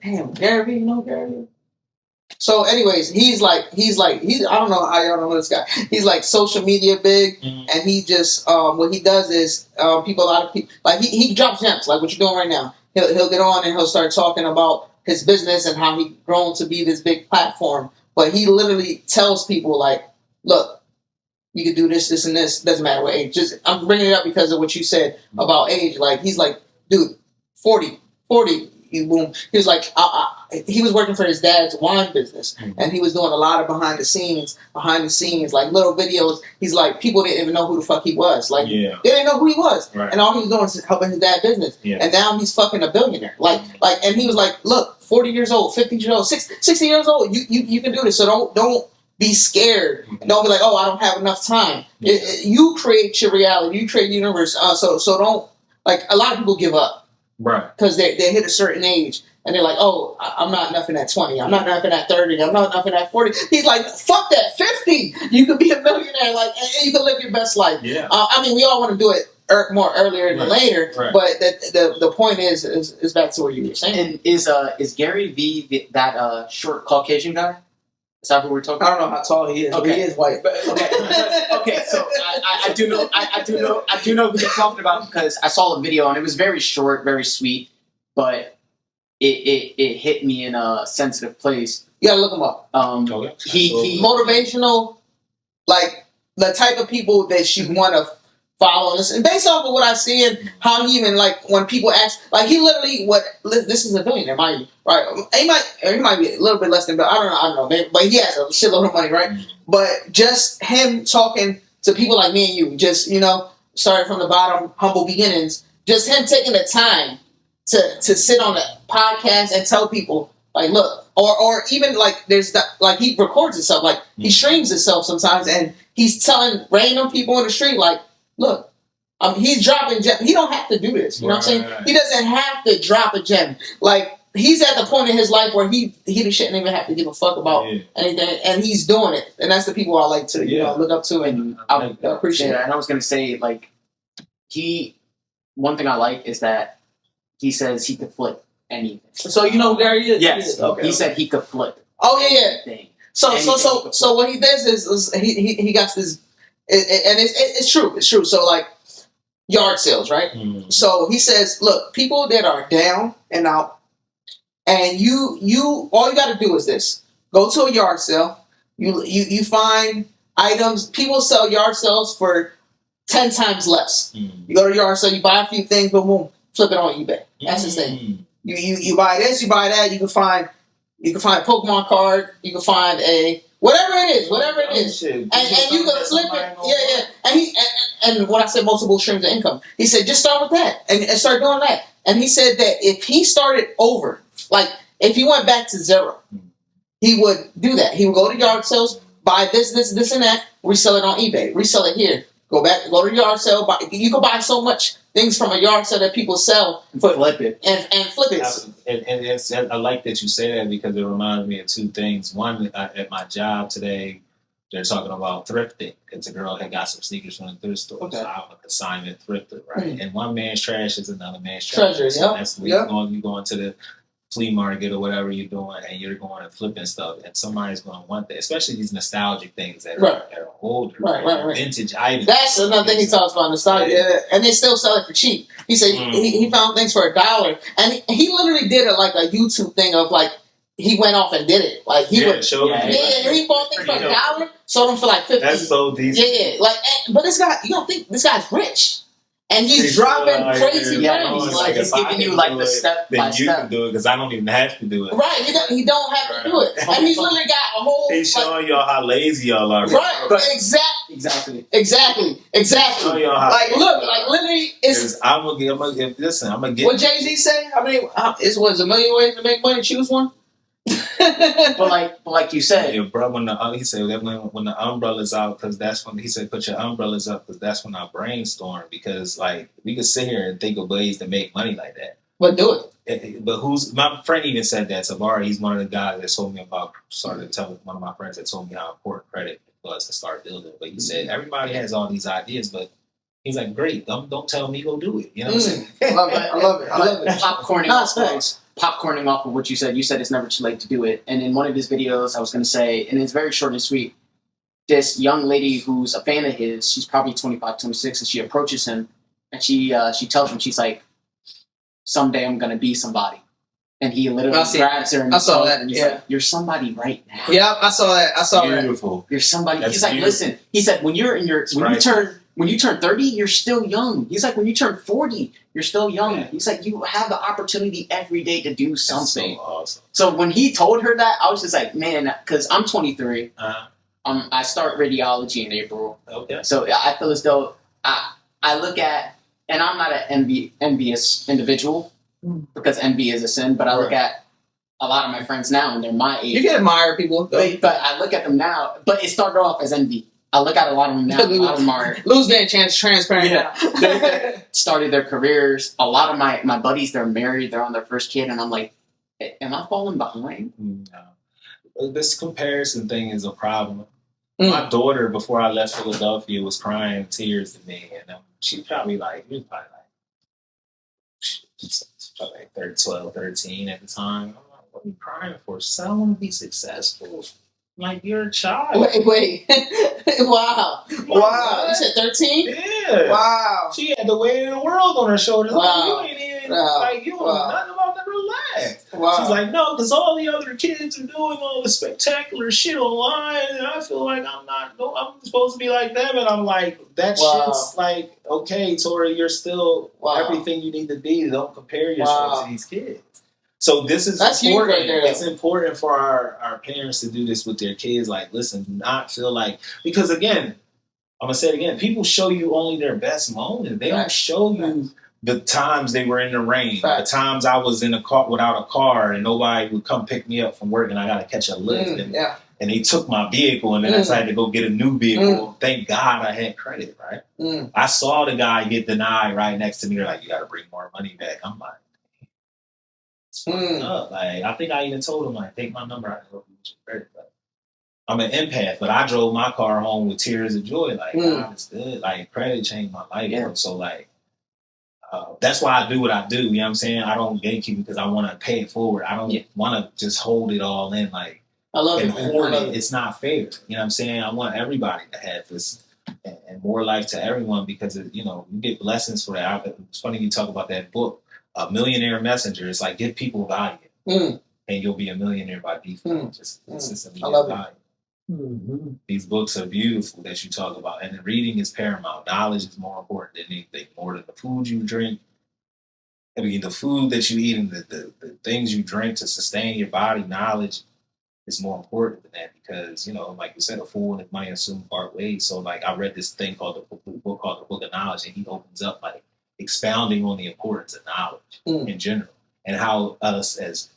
Damn, Gary Vee. You know who Gary Vee is? So, anyways, he's I don't know how y'all know this guy. He's like social media big, and he just what he does is a lot of people like he drops gems like what you're doing right now. He'll get on and he'll start talking about his business and how he grown to be this big platform. But he literally tells people like, look, you can do this, this, and this. Doesn't matter what age. Just I'm bringing it up because of what you said about age. Like he's like, dude, 40. Boom. He was like, he was working for his dad's wine business, and he was doing a lot of behind the scenes, like little videos. He's like, people didn't even know who the fuck he was. Like, they didn't know who he was, and all he was doing was helping his dad's business. And now he's fucking a billionaire. Like, and he was like, look, 40 years old, 50 years old, 60 years old, you can do this. So don't be scared. Don't be like, oh, I don't have enough time. You create your reality. You create the universe. So don't, like, a lot of people give up. Right. Because they hit a certain age and they're like, oh, I'm not nothing at 20. I'm not nothing at 30. I'm not nothing at 40. He's like, fuck that, 50. You could be a millionaire, like, and you can live your best life. Yeah. I mean, we all want to do it more earlier than later, but the point is back to what you were saying. And is Gary Vee that short Caucasian guy? Is that who we're talking about? I don't know how tall he is, but he is white. Okay, so I do know who you're talking about because I saw a video and it was very short, very sweet, but it hit me in a sensitive place. You gotta look him up. He motivational, like the type of people that you want to follow this, and based off of what I see and how he even like when people ask, like he literally this is a billionaire, mind you, right? He might be a little bit less than, but I don't know, maybe, but he has a shitload of money, right? But just him talking to people like me and you, just started from the bottom, humble beginnings, just him taking the time to sit on a podcast and tell people like, look, or even like there's that, like he records himself, like he streams himself sometimes, and he's telling random people in the street like, look, he's dropping gem. He don't have to do this. You know what I'm saying? He doesn't have to drop a gem. Like he's at the point in his life where he shouldn't even have to give a fuck about anything, and he's doing it. And that's the people I like to look up to and I appreciate. Yeah, and I was gonna say like one thing I like is that he says he could flip anything. So you know who Gary is? Yes. Okay. He said he could flip. Oh yeah. Anything. So what he does is he got this, and it's true. It's true. So like yard sales, right? Mm-hmm. So he says, look, people that are down and out, and you all you got to do is this: go to a yard sale. You find items. People sell yard sales for 10 times less. Mm-hmm. You go to a yard sale, you buy a few things, boom, flip it on eBay. That's his thing. You buy this, you buy that. You can find a Pokemon card. You can find a whatever it is, and you can flip it. Yeah. And when I said multiple streams of income, he said just start with that and start doing that. And he said that if he started over, like if he went back to zero, he would do that. He would go to yard sales, buy this, and that, resell it on eBay, resell it here. Go to yard sale. You can buy so much things from a yard sale that people sell. Flip it. And flip it. And I like that you say that because it reminds me of two things. One, at my job today, they're talking about thrifting. It's a girl had got some sneakers from the thrift store. Okay. So I'm an assignment thrifter, right? Mm-hmm. And one man's trash is another man's treasure. So that's when you go into the flea market or whatever you're doing, and you're going and flipping stuff, and somebody's going to want that, especially these nostalgic things that are older, vintage items. That's another thing he talks about, nostalgia, and they still sell it for cheap. He said he found things for $1, and he literally did it like a YouTube thing of like he went off and did it. Like he he bought things for $1, sold them for like $50. That's so decent. Yeah, like but this guy, you don't think this guy's rich. And he's dropping crazy things. Like he's giving you like the step by step. Then you can do it because I don't even have to do it. Right, he don't have to do it. And he's literally got a whole. He's showing y'all how lazy y'all are. Right, exactly. Showing y'all how like look, like literally, it's. I'm gonna get. What Jay-Z say? I mean, it was a million ways to make money. Choose one. but like you said, your bro, he said that when the umbrellas out, because that's when he said put your umbrellas up, because that's when I brainstorm, because like we could sit here and think of ways to make money like that. But do it. But my friend even said that. Savari, he's one of the guys that told me about. Started to tell one of my friends that told me how important credit was to start building. But he said everybody has all these ideas, but he's like, great, don't tell me go do it. You know what I'm saying? I love it. Popcorning off of what you said it's never too late to do it. And in one of his videos, I was going to say, and it's very short and sweet, this young lady who's a fan of his, she's probably 25, 26, and she approaches him, and she tells him, she's like, someday I'm going to be somebody. And he literally grabs her and he's like, you're somebody right now. Yeah, I saw that. Beautiful. You're somebody. He's like, listen, he said, when you turn 30, you're still young. He's like, when you turn 40, you're still young. Yeah. He's like, you have the opportunity every day to do something. That's so awesome. So when he told her that, I was just like, man, because I'm 23. I start radiology in April. Okay. So I feel as though I look at, and I'm not an envious individual because envy is a sin, but I look at a lot of my friends now, and they're my age. You can admire people. But I look at them now, but it started off as envy. I look at a lot of them now. A lot of them are lose their chance, transparent. Yeah, they started their careers. A lot of my buddies, they're married. They're on their first kid, and I'm like, am I falling behind? No. This comparison thing is a problem. My daughter, before I left Philadelphia, was crying tears to me, and she's probably like 12, 13 at the time. I'm like, what are you crying for? She said, I want to be successful. Like, you're a child. Wait. Wow. You said 13? Yeah. Wow. She had the weight of the world on her shoulders. Wow. Like, you ain't even, you don't know nothing about that. Relax. Wow. She's like, no, because all the other kids are doing all the spectacular shit online, and I feel like I'm supposed to be like them, and I'm like, that shit's like, okay, Tori, you're still everything you need to be. Don't compare yourself to these kids. So this is important. Right there, it's important for our parents to do this with their kids. Like, listen, do not feel like, because again, I'm gonna say it again. People show you only their best moment. They don't show you the times they were in the rain, Facts. the times I was in a car without a car and nobody would come pick me up from work and I got to catch a lift. And they took my vehicle and then I decided to go get a new vehicle. Thank God I had credit, right? I saw the guy get denied right next to me. They're like, you got to bring more money back. I'm like, it's fucked up. Like, I think I even told him, like, take my number. I can help you with your credit. But I'm an empath, but I drove my car home with tears of joy. Like, God, it's good. Like, credit changed my life. Yeah. So, like, that's why I do what I do. You know what I'm saying? I don't gatekeep because I want to pay it forward. I don't want to just hold it all in. Like, I love and it, man. hoard it. It's not fair. You know what I'm saying? I want everybody to have this and more life to everyone because, you know, you get blessings for that. It's funny you talk about that book, A Millionaire Messenger. It's like give people value and you'll be a millionaire by default. Just consistently I love value. Mm-hmm. These books are beautiful that you talk about. And the reading is paramount. Knowledge is more important than anything, more than the food you drink. I mean, the food that you eat and the things you drink to sustain your body, knowledge is more important than that because, you know, like you said, a fool and his money will soon part ways. So, like, I read this thing called the book called The Book of Knowledge, and he opens up, like, expounding on the importance of knowledge in general and how us as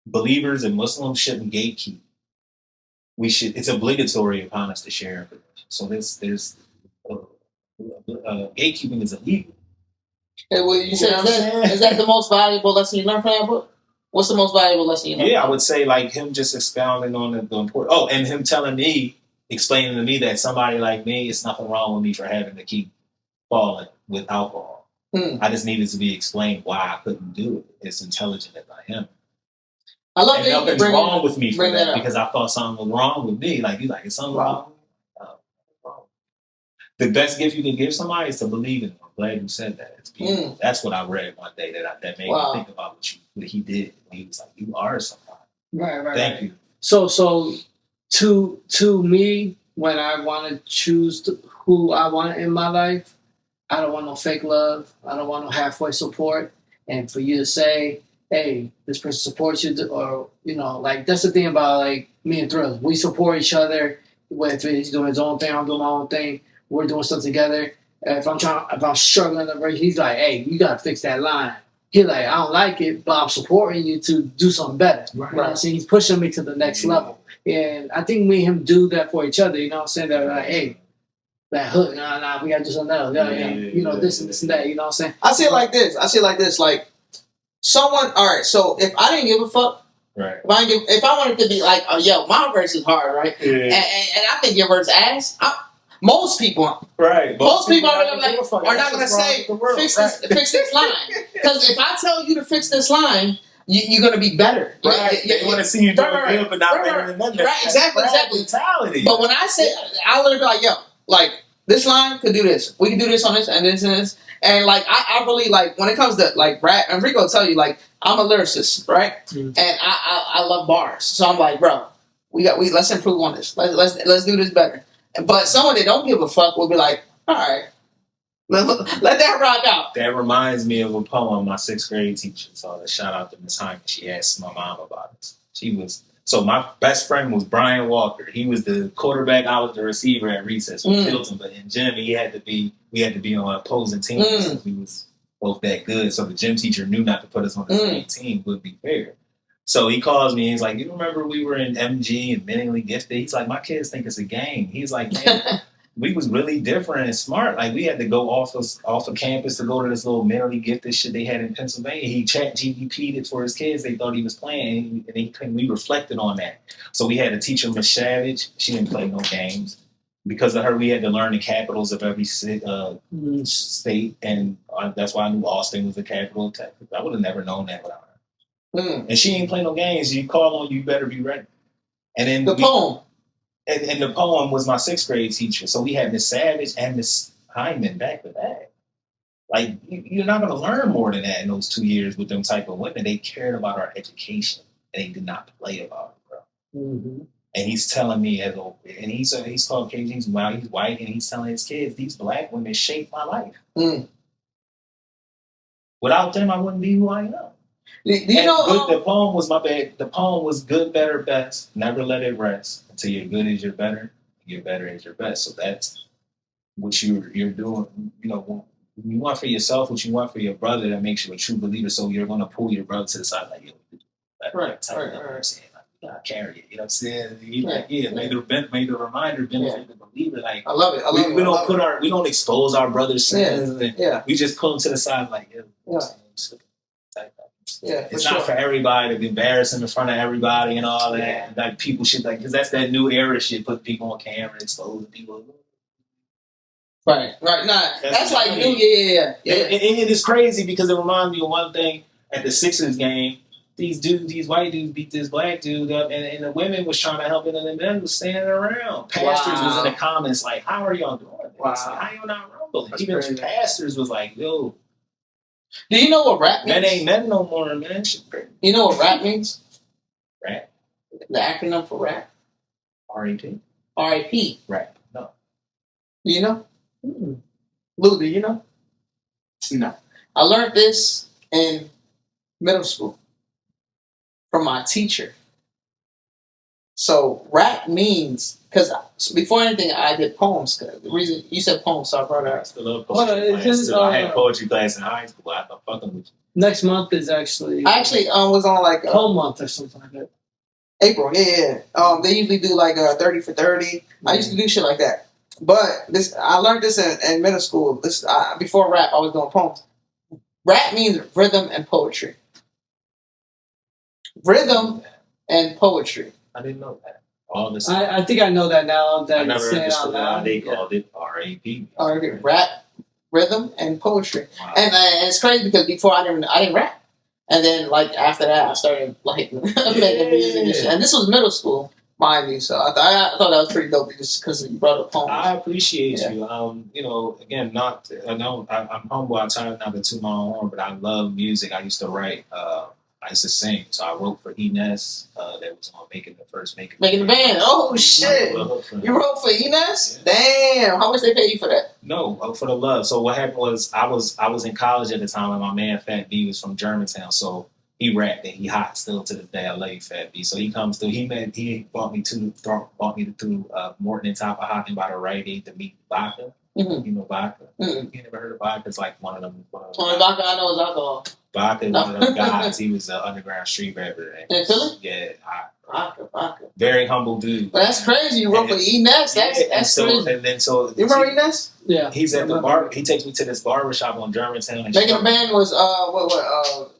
believers and Muslims shouldn't gatekeep. It's obligatory upon us to share information. So there's gatekeeping is illegal. Hey, well, you said is that the most valuable lesson you learned from that book? What's the most valuable lesson you learned? Yeah, I would say like him just expounding on the important. Oh, and him explaining to me that somebody like me, it's nothing wrong with me for having to keep falling with alcohol. I just needed to be explained why I couldn't do it. It's intelligent as I am. I love and that nothing's wrong with me for that up. because I thought something was wrong with me. Like, you like, is something wrong? The best gift you can give somebody is to believe in them. I'm glad you said that. It's beautiful. That's what I read one day that made me think about what he did. He was like, you are somebody. Right. Thank you. So to me, when I want to choose who I want in my life, I don't want no fake love. I don't want no halfway support. And for you to say, hey, this person supports you, or, you know, like, that's the thing about, like, me and Thrills. We support each other. Whether he's doing his own thing, I'm doing my own thing. We're doing stuff together. If I'm struggling, he's like, hey, you got to fix that line. He's like, I don't like it, but I'm supporting you to do something better. Right. You know what I'm saying? He's pushing me to the next level. And I think me and him do that for each other. You know what I'm saying? That, like, hey, that hook, we got to do something else. You know, this and this and that. You know what I'm saying? I see it like this. Like, someone, all right, so if I didn't give a fuck, right. If I wanted to be like, oh, yo, my verse is hard, right? Yeah. And I think your verse ass. Most people, right? Most people are not going to say fix this line, because if I tell you to fix this line, you're going to be better. Right? They want to see you doing good, but not better than them. Right? Exactly. Mentality. But when I say, I literally be like, yo, like, this line could do this. We can do this on this and this and this. And like, I really, like, when it comes to like rap, and Rico will tell you, like, I'm a lyricist, right? And I love bars. So I'm like, bro, let's improve on this. Let's do this better. But someone that don't give a fuck will be like, all right, let that rock out. That reminds me of a poem my 6th grade teacher taught. Shout out to Miss Hyman. She asked my mom about it. So my best friend was Brian Walker. He was the quarterback. I was the receiver at recess with Hilton. But in gym, we had to be on opposing teams because we was both that good. So the gym teacher knew not to put us on the same team. Would be fair. So he calls me and he's like, you remember we were in MG and mentally gifted? He's like, my kids think it's a game. He's like, man, we was really different and smart. Like, we had to go off of campus to go to this little mentally gifted shit they had in Pennsylvania. He chat GDP'd it for his kids. They thought he was playing, and we reflected on that. So we had a teacher, Miss Savage. She didn't play no games. Because of her, we had to learn the capitals of every state, and that's why I knew Austin was the capital of Texas. I would have never known that without her. And she ain't play no games. You call on, you better be ready. And then the poem. And the poem was my 6th grade teacher. So we had Miss Savage and Miss Hyman back to back. Like, you're not going to learn more than that in those 2 years with them type of women. They cared about our education. And they did not play about it, bro. Mm-hmm. And he's telling me, and he's Caucasian, he's white, and he's telling his kids, these black women shaped my life. Without them, I wouldn't be who I am. The poem was my bad. The poem was good, better, best. Never let it rest until your good is your better is your best. So that's what you're doing. You know, you want for yourself, what you want for your brother, that makes you a true believer. So you're gonna pull your brother to the side like, yo, Right. type of, you know what I'm saying? Like, you gotta carry it. You know what I'm saying? You like, made the reminder benefit the believer. Like, I love it. I love it. We don't we don't expose our brother's sins. Yeah. We just pull them to the side like, it's not for everybody to be embarrassing in front of everybody and all that. Yeah. Like people shit like, because that's that new era shit. Put people on camera, exposing people. Right. Nah, that's like new. Yeah. And it's crazy because it reminds me of one thing at the Sixers game. These white dudes beat this black dude up, and the women was trying to help it, and the men was standing around. Pastors was in the comments like, "How are y'all doing this? Wow. Like, how y'all not rumbling?" That's Even crazy. pastors was like, "Yo, do you know what rap means? men ain't men no more, man." You know what rap means? Rap. The acronym for rap. R.A.P. R.I.P. Rap. No. Do you know? Lou, do you know? No. I learned this in middle school from my teacher. So rap means, because before anything I did poems. The reason you said poems, so I brought it up. I still love poetry class. I had poetry class in high school. I thought fucking with you. Next month is actually. I actually was on like whole month or something like that. April. Yeah. They usually do like 30 for 30. I used to do shit like that. But I learned this in middle school. Before rap, I was doing poems. Rap means rhythm and poetry. Rhythm and poetry. I didn't know that. All this. I think I know that now. That I never saying out understood why loud. they called it R.A.P. Rap, rhythm, and poetry. Wow. And it's crazy because before I didn't rap, and then like after that I started like making music and shit. And this was middle school, mind you. So I thought that was pretty dope just because you brought up poems. I appreciate you. You know, again, I'm humble. I try not to toot my own horn, but I love music. I used to write. I used to sing, so I wrote for Ines. That was on Making the Band. Oh shit! You wrote for Ines? Yeah. Damn! How much they pay you for that? No, for the love. So what happened was I was in college at the time, and my man Fat B was from Germantown, so he rapped and he hot still to this day. I love you, Fat B. So he comes through. He brought me through Morton and Top of Hocking by the Rite Aid to meet Vodka. Mm-hmm. You know Vodka? Mm-hmm. You never heard of Vodka? It's like one of them. Only Vodka I know is alcohol. Vodka, one of them guys. He was an underground street rapper. In Philly? Yeah. Vodka. Very humble dude. But that's crazy. You wrote for Ines. That's crazy. And then so you remember Ines? Yeah. He's at the bar. He takes me to this barbershop on Germantown. Making a Band was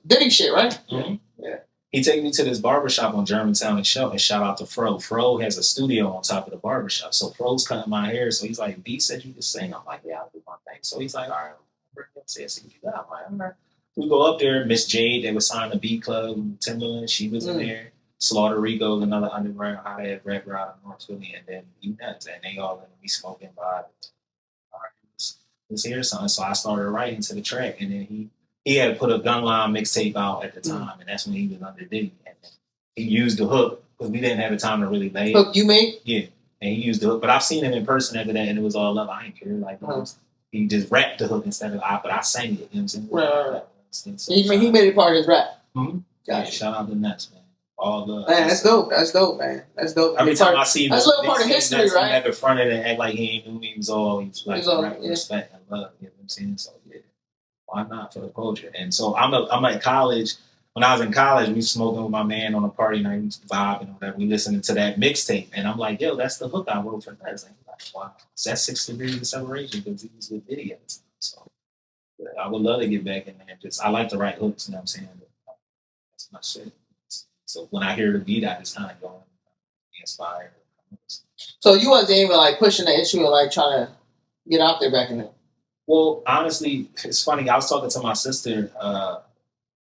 Diddy shit, right? Mm-hmm. Yeah. He takes me to this barbershop on Germantown and shout out to Fro. Fro has a studio on top of the barbershop. So Fro's cutting my hair. So he's like, B said you could sing. I'm like, yeah, I'll do my thing. So he's like, all right, bring him say sing you that. I'm like, all right. We go up there, Miss Jade, they was signed to B Club, Timberland, she was in there. Slaughter Rico, another underground hot-ass rapper out of North Philly, and then Nuts, and they all in me smoking by. All right, let's hear something. So I started writing to the track, and then he had put a Gunline mixtape out at the time, and that's when he was under Diddy. And he used the hook, because we didn't have the time to really lay it. Hook you made? Yeah, and he used the hook. But I've seen him in person after that, and it was all love. I ain't care. Like, he just rapped the hook instead of but I sang it. You know what I'm saying? Right. So he made it part of his rap. Mm-hmm. Gotcha. Yeah, shout out to Nuts, man. All love. Man, that's dope, man. That's dope. Every time I see him, that's a little part of history, right? He never fronted and act like he ain't knew me. He was always like respect and love. You know what I'm saying? So yeah, why not for the culture? And so I'm at college. When I was in college, we smoking with my man on a party night, we vibing or whatever. We listening to that mixtape, and I'm like, yo, that's the hook I wrote for Nuts. Like, wow, that's 6 degrees of separation because he was with Diddy at the time. So I would love to get back in there. I like to write hooks, you know what I'm saying? That's my shit. So when I hear the beat, I just kind of go and be inspired. So you wasn't even like pushing the issue or like trying to get out there back in there? Well, honestly, it's funny. I was talking to my sister,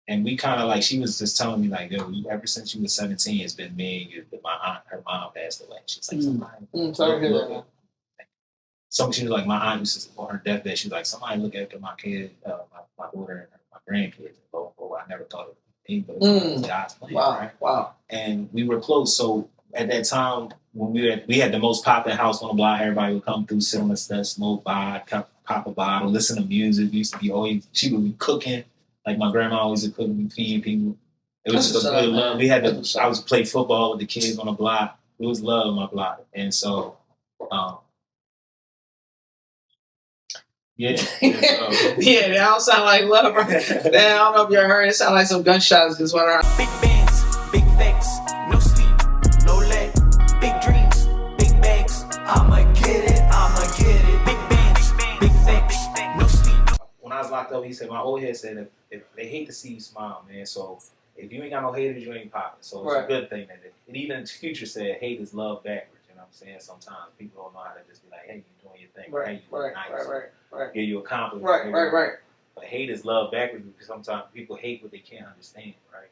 and we kind of like, she was just telling me like, yo, ever since you was 17, it's been me and you. My aunt, her mom passed away. She's like, sorry to hear that. So she was like, my aunt used to, on her deathbed, she was like, somebody look after my kid, my daughter, and my grandkids. I never thought of it, but it was God's plan, right? Wow. And we were close. So at that time, when we had the most popular house on the block, everybody would come through, sit on the steps, smoke by, pop a bottle, listen to music. Used to be always, she would be cooking. Like my grandma always would cook and feed people. It was just a good love. We had I was play football with the kids on the block. It was love on my block. And so, Yeah. Yeah, they all sound like love. I don't know if you heard it. Sound like some gunshots just went around. Big bands, big facts, no sleep, no leg. Big dreams, big bags. I'ma get it. Big bands, big facts, no sleep. When I was locked up, he said, my old head said, if they hate to see you smile, man. So if you ain't got no haters, you ain't popping. So it's Right. a good thing that it even Future said, hate is love backwards. You know what I'm saying? Sometimes people don't know how to just be like, hey, you doing your thing. Hey, you doing nice. Give you a compliment. Right. But hate is love backwards because sometimes people hate what they can't understand, right?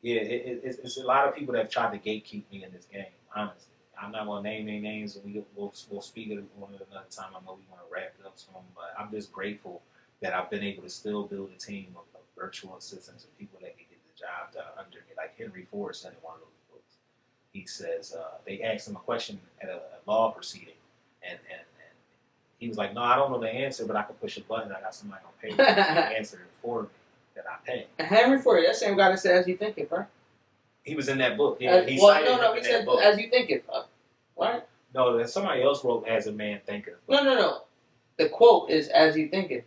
Yeah, it's a lot of people that have tried to gatekeep me in this game, honestly. I'm not going to name any names, and we'll speak of it another time. I know we want to wrap it up soon, but I'm just grateful that I've been able to still build a team of virtual assistants and people that can get the job done under me. Like Henry Ford said in one of those books. He says, they asked him a question at a law proceeding, and he was like, no, I don't know the answer, but I can push a button. I got somebody on paper that can answer it for me that I pay. And Henry Ford, that same guy that said "As You Think It," right? He was in that book. Yeah, he He cited said book. "As You Think It," right? No, that somebody else wrote "As a Man Thinketh." No. The quote is "As You Think It."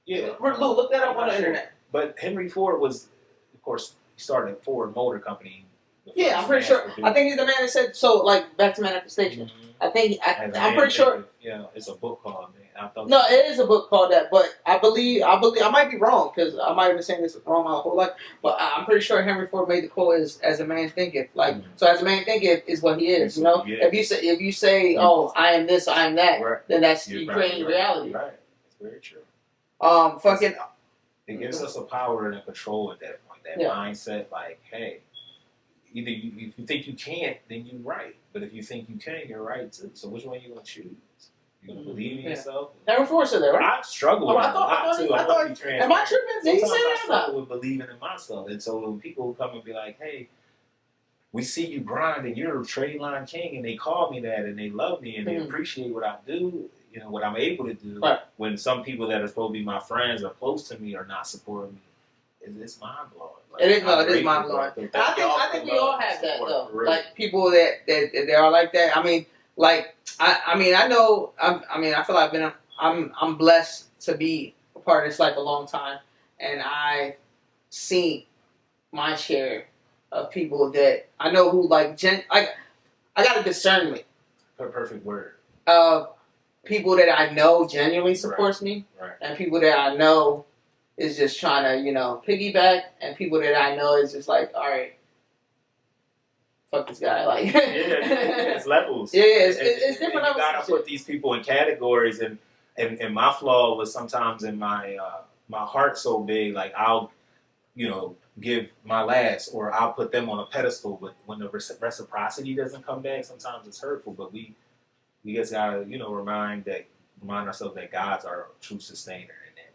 Yeah, Look that up on the internet. But Henry Ford was, of course, he started a Ford Motor Company. Yeah, I'm pretty sure. I think he's the man that said so. Like back to manifestation. Mm-hmm. I'm pretty sure. Yeah, it's a book called. No, it is a book called that, but I believe I might be wrong because I might have been saying this wrong my whole life. But I'm pretty sure Henry Ford made the quote as a man thinketh. Like so, as a man thinketh is what he is. You know, if you say, oh, I am this, I am that, right. Then that's You're you creating reality. Right, that's very true. Fucking. It gives us a power and a control at that point. That mindset, like, hey, either if you think you can't, then you're right. But if you think you can, you're right too. So which one are you gonna choose? You gonna believe in yourself? Henry Ford said that, right? I struggle with that a lot too. Am I tripping? Did he say that? I struggle with believing in myself. And so when people come and be like, hey, we see you grind and you're a Tradeline king, and they call me that and they love me and they appreciate what I do, you know, what I'm able to do. Right. When some people that are supposed to be my friends or close to me are not supporting me, it's mind blowing. Like, it is mind blowing. I think we all have that though. Like people that are like that. I mean, like I know. I feel like I'm blessed to be a part of this life a long time, and I've seen my share of people that I know who I got a discernment. Perfect word. Of people that I know genuinely supports me, and people that I know is just trying to, piggyback, and people that I know is just like, all right, fuck this guy. Like, it's levels. Yeah, it's different levels. You gotta put these people in categories, and my flaw was sometimes in my heart so big, like I'll, give my last, or I'll put them on a pedestal, but when the reciprocity doesn't come back, sometimes it's hurtful. But we just gotta, remind ourselves that God's our true sustainer, and that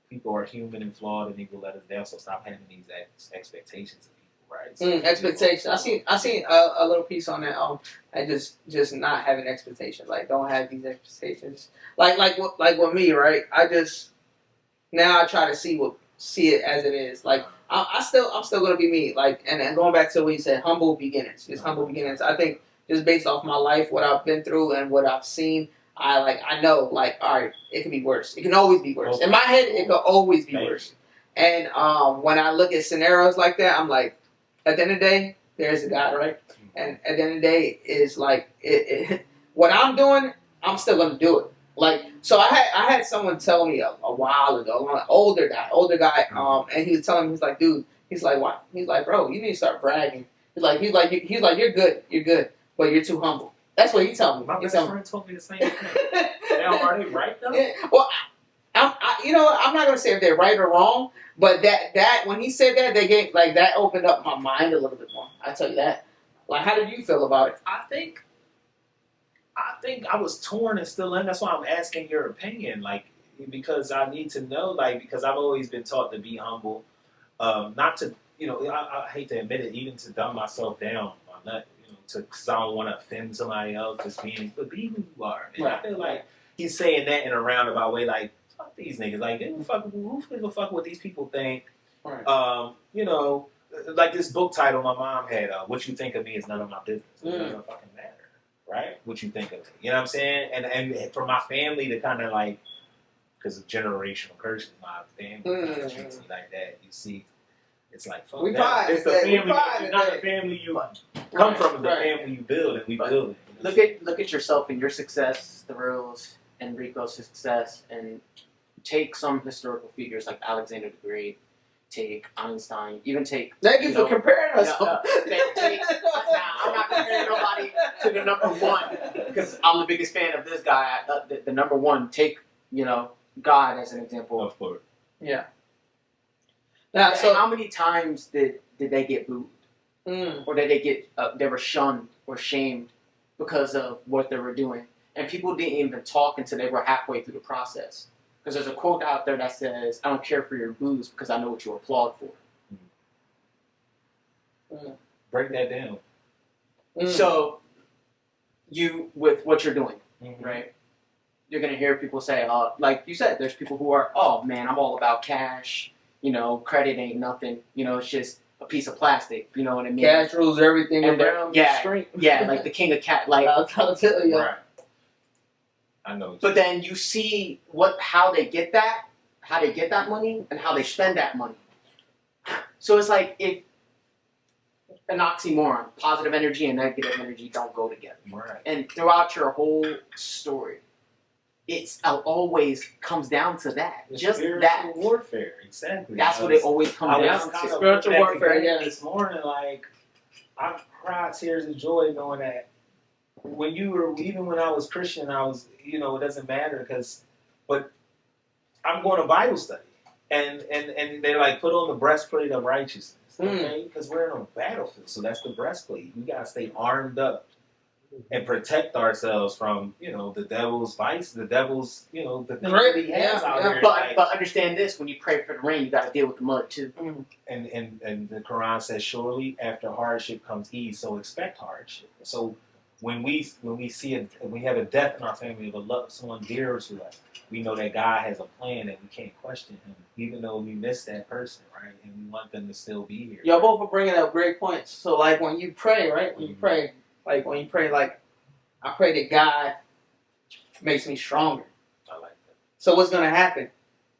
people are human and flawed, and He will let us down. So stop having these expectations of people, right? So expectations. I seen a little piece on that. And just not having expectations. Like, don't have these expectations. Like with me, right? I try to see it as it is. Like I'm still gonna be me. Like and going back to what you said, humble beginnings. Just humble beginnings. I think just based off my life, what I've been through and what I've seen, I know, all right, it can be worse. It can always be worse. In my head, it could always be worse. And when I look at scenarios like that, I'm like, at the end of the day, there's a God, right? And at the end of the day, is like what I'm doing, I'm still gonna do it. Like, so I had someone tell me a while ago, an older guy, and he was telling me, he's like, dude, he's like, what? He's like, bro, you need to start bragging. He's like, you're good, but you're too humble. That's what he told me. My best friend told me the same thing. Now, are they right though? Yeah, well, I'm not gonna say if they're right or wrong, but that when he said that, that opened up my mind a little bit more. I tell you that. Like, how did you feel about it? I think I was torn and still in. That's why I'm asking your opinion, like, because I need to know, like, because I've always been taught to be humble, not to, I hate to admit it, even to dumb myself down, because I don't want to offend somebody else, but be who you are. And I feel like he's saying that in a roundabout way, like, fuck these niggas, like, who gives a fuck what these people think? Right. Like this book title my mom had, "What You Think of Me Is None of My Business." It doesn't fucking matter. right? What you think of it? You know what I'm saying? And for my family to kind of like, because of generational curses, my family treats me like that. You see, it's like fuck We that. pride It's the that- we family. pride It's in not that. the family you come from. It's the Right. family you build, and we But build it. Look at yourself and your success, the Thrills, and Rico's success, and take some historical figures like Alexander the Great, take Einstein, even take. Thank you for comparing us. Now, I'm not comparing nobody to the number one because I'm the biggest fan of this guy. The number one, take God as an example. Of course. Yeah. Now, So how many times did they get booed, or did they get they were shunned or shamed because of what they were doing, and people didn't even talk until they were halfway through the process. Because there's a quote out there that says, "I don't care for your boos because I know what you applaud for." Break that down. So, you with what you're doing, Mm-hmm. right? You're gonna hear people say, like you said, there's people who are, "Oh man, I'm all about cash. Credit ain't nothing. It's just a piece of plastic." You know what I mean? Cash rules everything And around yeah, the street. Yeah, like the king of cat. Like, I'll tell you. Right. I know. but then you see how they get that money, and how they spend that money. So it's like an oxymoron. Positive energy and negative energy don't go together. Right. And throughout your whole story, it's always comes down to that. It's Just spiritual that. warfare. Exactly. That's what it always comes I down was kind to. of Spiritual warfare, yeah. This morning, like I cried tears of joy knowing that even when I was Christian, I was, it doesn't matter but I'm going to Bible study, and they're like, put on the breastplate of righteousness, okay? Because we're in a battlefield, so that's the breastplate. We gotta stay armed up and protect ourselves from, the devil's vice, the devil's, the things that he has out there. But understand this: when you pray for the rain, you got to deal with the mud too. And the Quran says, surely after hardship comes ease, so expect hardship. So when we we have a death in our family of someone dear to us, we know that God has a plan and we can't question Him, even though we miss that person, right? And we want them to still be here. Y'all both are bringing up great points. So, like, when you pray, right? When you pray, like, I pray that God makes me stronger. I like that. So what's going to happen?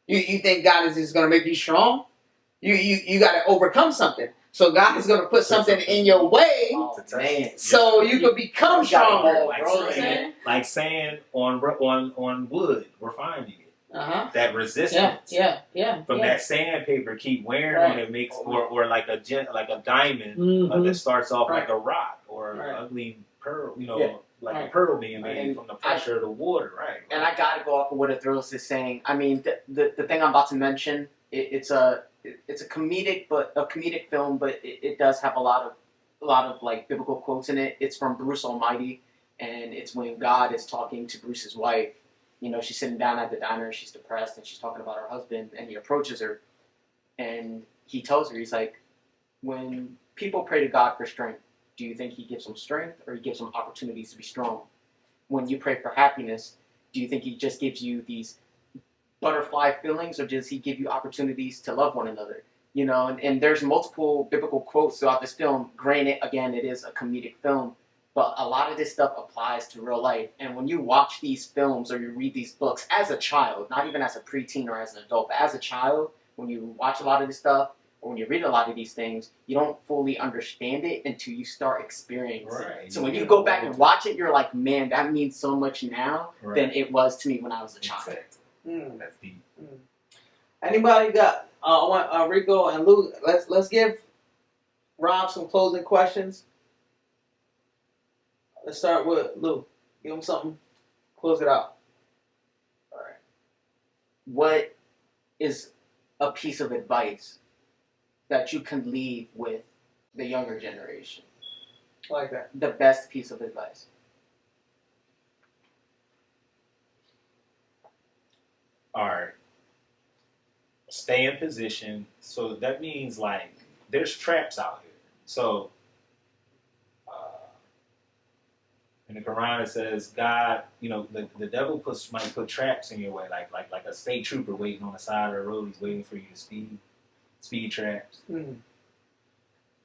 You think God is just going to make you strong? You got to overcome something. So God is going to put something in your way Man, so you can become stronger. Like saying on wood, refining it. That resistance. Yeah. From that sandpaper, keep wearing on it makes or like a diamond that starts off like a rock or an ugly pearl, a pearl being made from the pressure of the water, right? And I gotta go off of what a Thrills is saying. I mean, the thing I'm about to mention, it's a comedic film, but it does have a lot of like biblical quotes in it. It's from Bruce Almighty, and it's when God is talking to Bruce's wife. She's sitting down at the diner, she's depressed, and she's talking about her husband, and he approaches her, and he tells her, he's like, when people pray to God for strength, do you think He gives them strength, or He gives them opportunities to be strong? When you pray for happiness, do you think He just gives you these butterfly feelings, or does He give you opportunities to love one another? And there's multiple biblical quotes throughout this film. Granted, again, it is a comedic film, but a lot of this stuff applies to real life. And when you watch these films or you read these books as a child, not even as a preteen or as an adult, but as a child, when you watch a lot of this stuff or when you read a lot of these things, you don't fully understand it until you start experiencing it. So when you go back and watch it, you're like, man, that means so much now than it was to me when I was a child. That's deep. Anybody got? I want Rico and Lou. Let's give Rob some closing questions. Let's start with Lou. Give him something. Close it out. All right. What is a piece of advice that you can leave with the younger generation? I like that. The best piece of advice. All right. Stay in position. So that means like there's traps out here. So in the Quran it says God, the devil might put traps in your way, like a state trooper waiting on the side of the road. He's waiting for you to speed traps.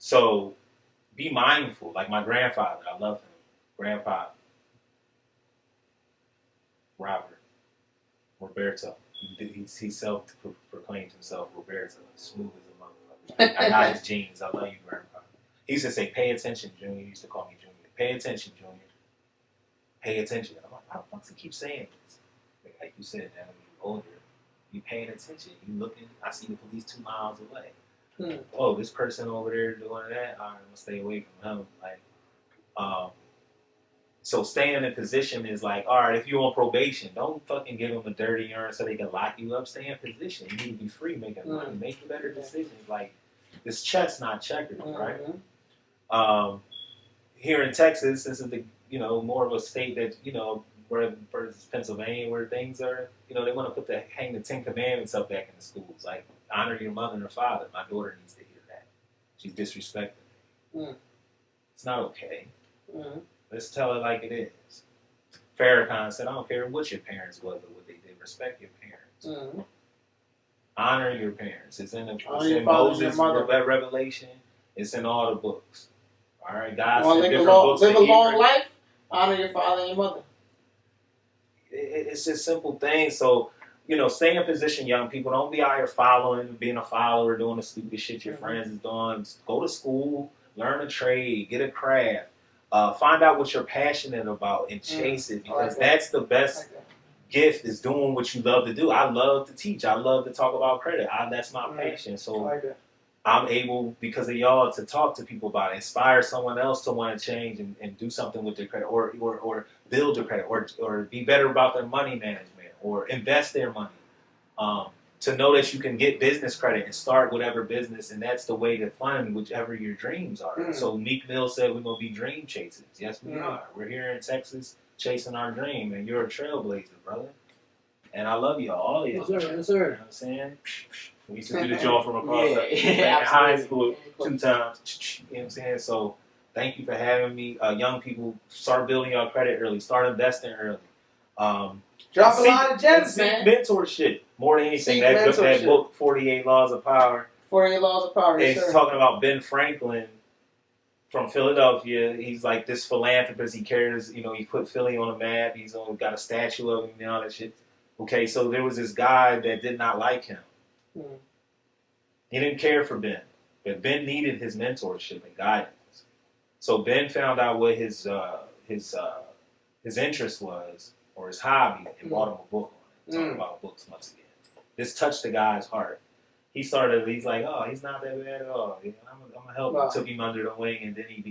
So be mindful. Like my grandfather, I love him. Grandpa, Robert. Roberto. He self-proclaimed himself Roberto. Smooth as a motherfucker. I got his genes. I love you, grandpa. He used to say, pay attention, Junior. He used to call me Junior. Pay attention, Junior. Pay attention. I'm like, why the fuck does he keep saying this? Like you said, now when you're older, you paying attention. You looking, I see the police 2 miles away. Oh, this person over there doing that, all right, I'm gonna stay away from him. Like, so staying in position is like, all right, if you're on probation, don't fucking give them a dirty urn so they can lock you up. Stay in position. You need to be free, making money, making better decisions. Like, it's chess, not checkers, right? Here in Texas, this is the more of a state that where versus Pennsylvania, where things are, they want to hang the 10 Commandments up back in the schools, like honor your mother and your father. My daughter needs to hear that. She's disrespecting me. It's not okay. Let's tell it like it is. Farrakhan said, I don't care what your parents was or what they did. Respect your parents. Honor your parents. It's in Moses' Revelation. It's in all the books. All right, guys. Live a long life. Honor your father and your mother. It's just simple things. So, stay in position, young people. Don't be out here being a follower, doing the stupid shit your friends is doing. Go to school, learn a trade, get a craft. Find out what you're passionate about and chase it, because that's the best gift, is doing what you love to do. I love to teach. I love to talk about credit. That's my passion. So I'm able, because of y'all, to talk to people about it, inspire someone else to want to change and do something with their credit, or build their credit, or be better about their money management, or invest their money. To know that you can get business credit and start whatever business, and that's the way to fund whichever your dreams are. So Meek Mill said we're going to be dream chasers. Yes, we are. We're here in Texas chasing our dream, and you're a trailblazer, brother. And I love y'all, all of y'all. Yes, sir. Yes, sir. You know what I'm saying? We used to do the job from across the high school 2 times. You know what I'm saying? So thank you for having me. Young people, start building your credit early. Start investing early. Drop a lot of gems, man. Mentorship. More than anything, that book, 48 Laws of Power. 48 Laws of Power, yes, It's talking about Ben Franklin from Philadelphia. He's like this philanthropist. He cares, he put Philly on the map. He's got a statue of him and all that shit. Okay, so there was this guy that did not like him. He didn't care for Ben. But Ben needed his mentorship and guidance. So Ben found out what his interest was, or his hobby, and bought him a book on it. Talking about books once again. This touched the guy's heart. He's like, oh, he's not that bad at all. I'm going to help him. Took him under the wing, and then he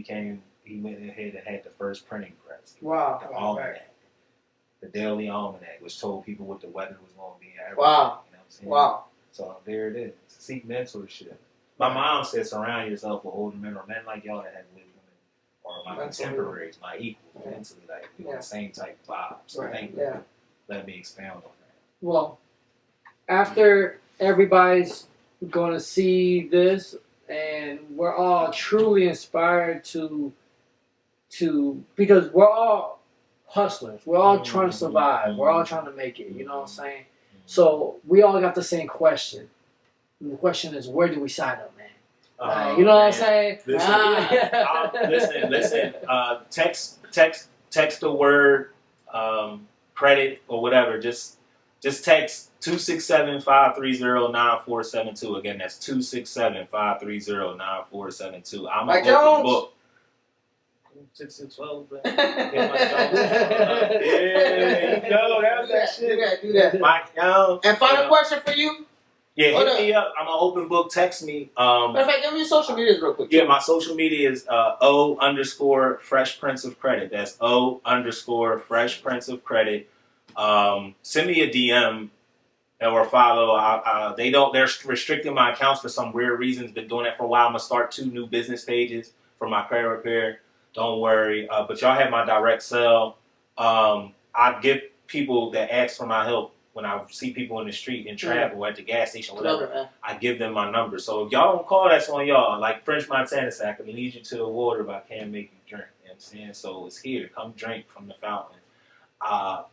went ahead and had the first printing press. The Almanac. The Daily Almanac, which told people what the weather was going to be. You know what I'm saying? So there it is. Seek mentorship. My mom said, surround yourself with older men, or men like y'all that have wisdom, or my contemporaries, my equals, mentally, like we on the same type of vibe. So thank you for letting me expound on that. Well, after everybody's going to see this, and we're all truly inspired to because we're all hustlers. We're all trying to survive. We're all trying to make it. You know what I'm saying? So we all got the same question. And the question is, where do we sign up, man? You know what I'm saying? Listen. Text the word credit or whatever. Just text 267-530-9472. Again, that's 267-530-9472. I'm Mike gonna open Jones. the book. 612. That was that shit. Do that. Mike Jones. And final question for you. Yeah, hit me up. I'm an open book. Text me. Matter of fact, give me your social medias real quick. Yeah, my social media is O_Fresh Prince of Credit. That's O_Fresh Prince of Credit. Send me a DM or follow. They're restricting my accounts for some weird reasons. Been doing that for a while. I'm gonna start 2 new business pages for my credit repair. Don't worry. But y'all have my direct cell. I give people that ask for my help. When I see people in the street and travel at the gas station, whatever, I give them my number. So if y'all don't call, that's on y'all. Like French Montana said, I can lead you to the water, but I can't make you drink. You know what I'm saying? So it's here. Come drink from the fountain. My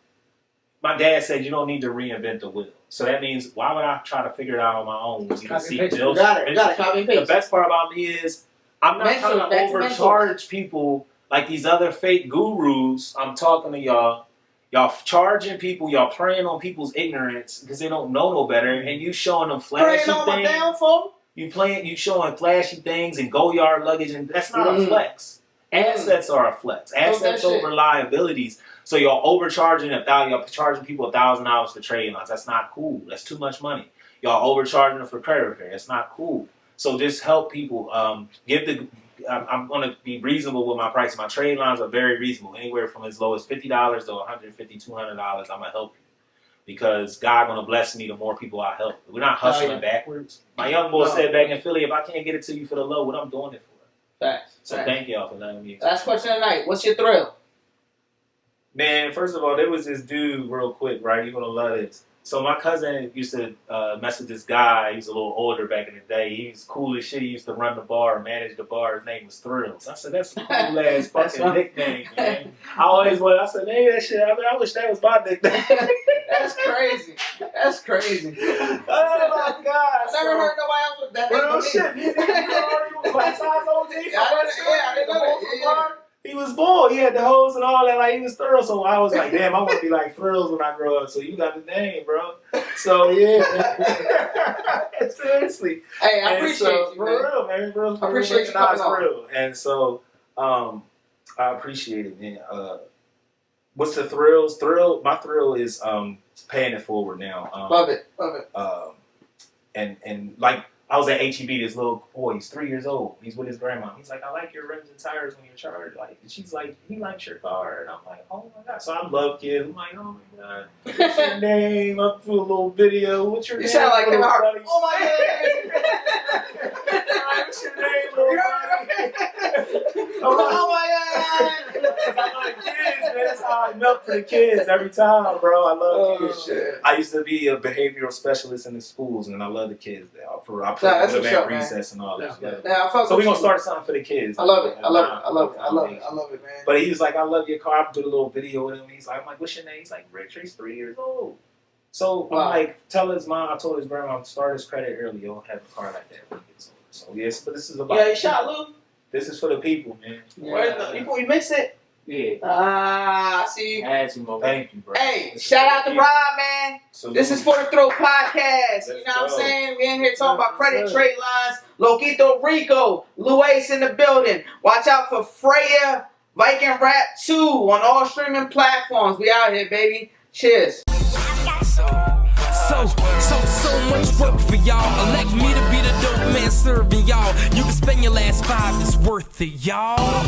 dad said you don't need to reinvent the wheel. So that means, why would I try to figure it out on my own? You can see bills. You got it. Copy and paste. The best part about me is I'm not trying to overcharge people like these other fake gurus. I'm talking to y'all. Y'all charging people, y'all preying on people's ignorance because they don't know no better, and you showing them flashy Praying on my things. downfall. You showing flashy things and go yard luggage, and that's not a flex. Assets are a flex. Assets over liabilities. So y'all overcharging y'all charging people $1,000 for trade lines. That's not cool. That's too much money. Y'all overcharging them for credit repair. That's not cool. So just help people. I'm gonna be reasonable with my prices. My trade lines are very reasonable, anywhere from as low as $50 to $150, $200. I'm gonna help you because God gonna bless me the more people I help. We're not hustling backwards. My young boy said back in Philly, if I can't get it to you for the low, what I'm doing it for. Facts. So thank y'all for letting me. Last question tonight. What's your thrill? Man, first of all, there was this dude, real quick, right? You're gonna love this. So my cousin used to mess with this guy. He was a little older back in the day. He was cool as shit. He used to run the bar, manage the bar. His name was Thrills. I said, that's a cool ass fucking nickname, man. I said, hey, that shit. I wish that was my nickname. That's crazy. That's crazy. Oh my God. I never heard nobody else with that name. Real shit. You know, black size OG. I didn't know that. He was born. He had the hoes and all that. Like, he was Thrills. So I was like, damn, I want to be like Thrills when I grow up. So you got the name, bro. So, yeah. Seriously. Hey, I appreciate you, for man. real, man. Real, I appreciate you coming on. real. And so, I appreciate it, man. What's the thrills? My thrill is paying it forward now. Love it. And like, I was at HEB, this little boy, he's 3 years old. He's with his grandma. He's like, I like your rims and tires when you're charged. Like, she's like, he likes your car. And I'm like, oh my God. So I love kids. I'm like, oh my God. What's your name? Up to a little video. What's your name? You sound like him. Oh my God. What's your name, little buddy? Oh my God. I like kids, man. That's how I milk for the kids every time, bro. I love kids. Shit. I used to be a behavioral specialist in the schools, and I love the kids there. I play with them at recess and all that. So we're going to start something for the kids. I love it. I love it, man. But he was like, I love your car. I put a little video with him. He's like, I'm like, what's your name? He's like, Rich. He's 3 years old. So I'm like, tell his mom, I told his grandma, start his credit early. You don't have a car like that when he gets older. So yes, but this is about. Yeah, you shot Lou. This is for the people, man. Yeah. You mix it? Yeah. I see you. Thank you, bro. Hey, shout out to Rob, man. So this is For the Throat Podcast. You know what I'm saying? We in here talking about credit trade lines. Loquito Rico, Luis in the building. Watch out for Freya, Viking Rap 2 on all streaming platforms. We out here, baby. Cheers. So much work for y'all. Elect me to be the dope man serving y'all. You can spend your last 5, it's worth it, y'all.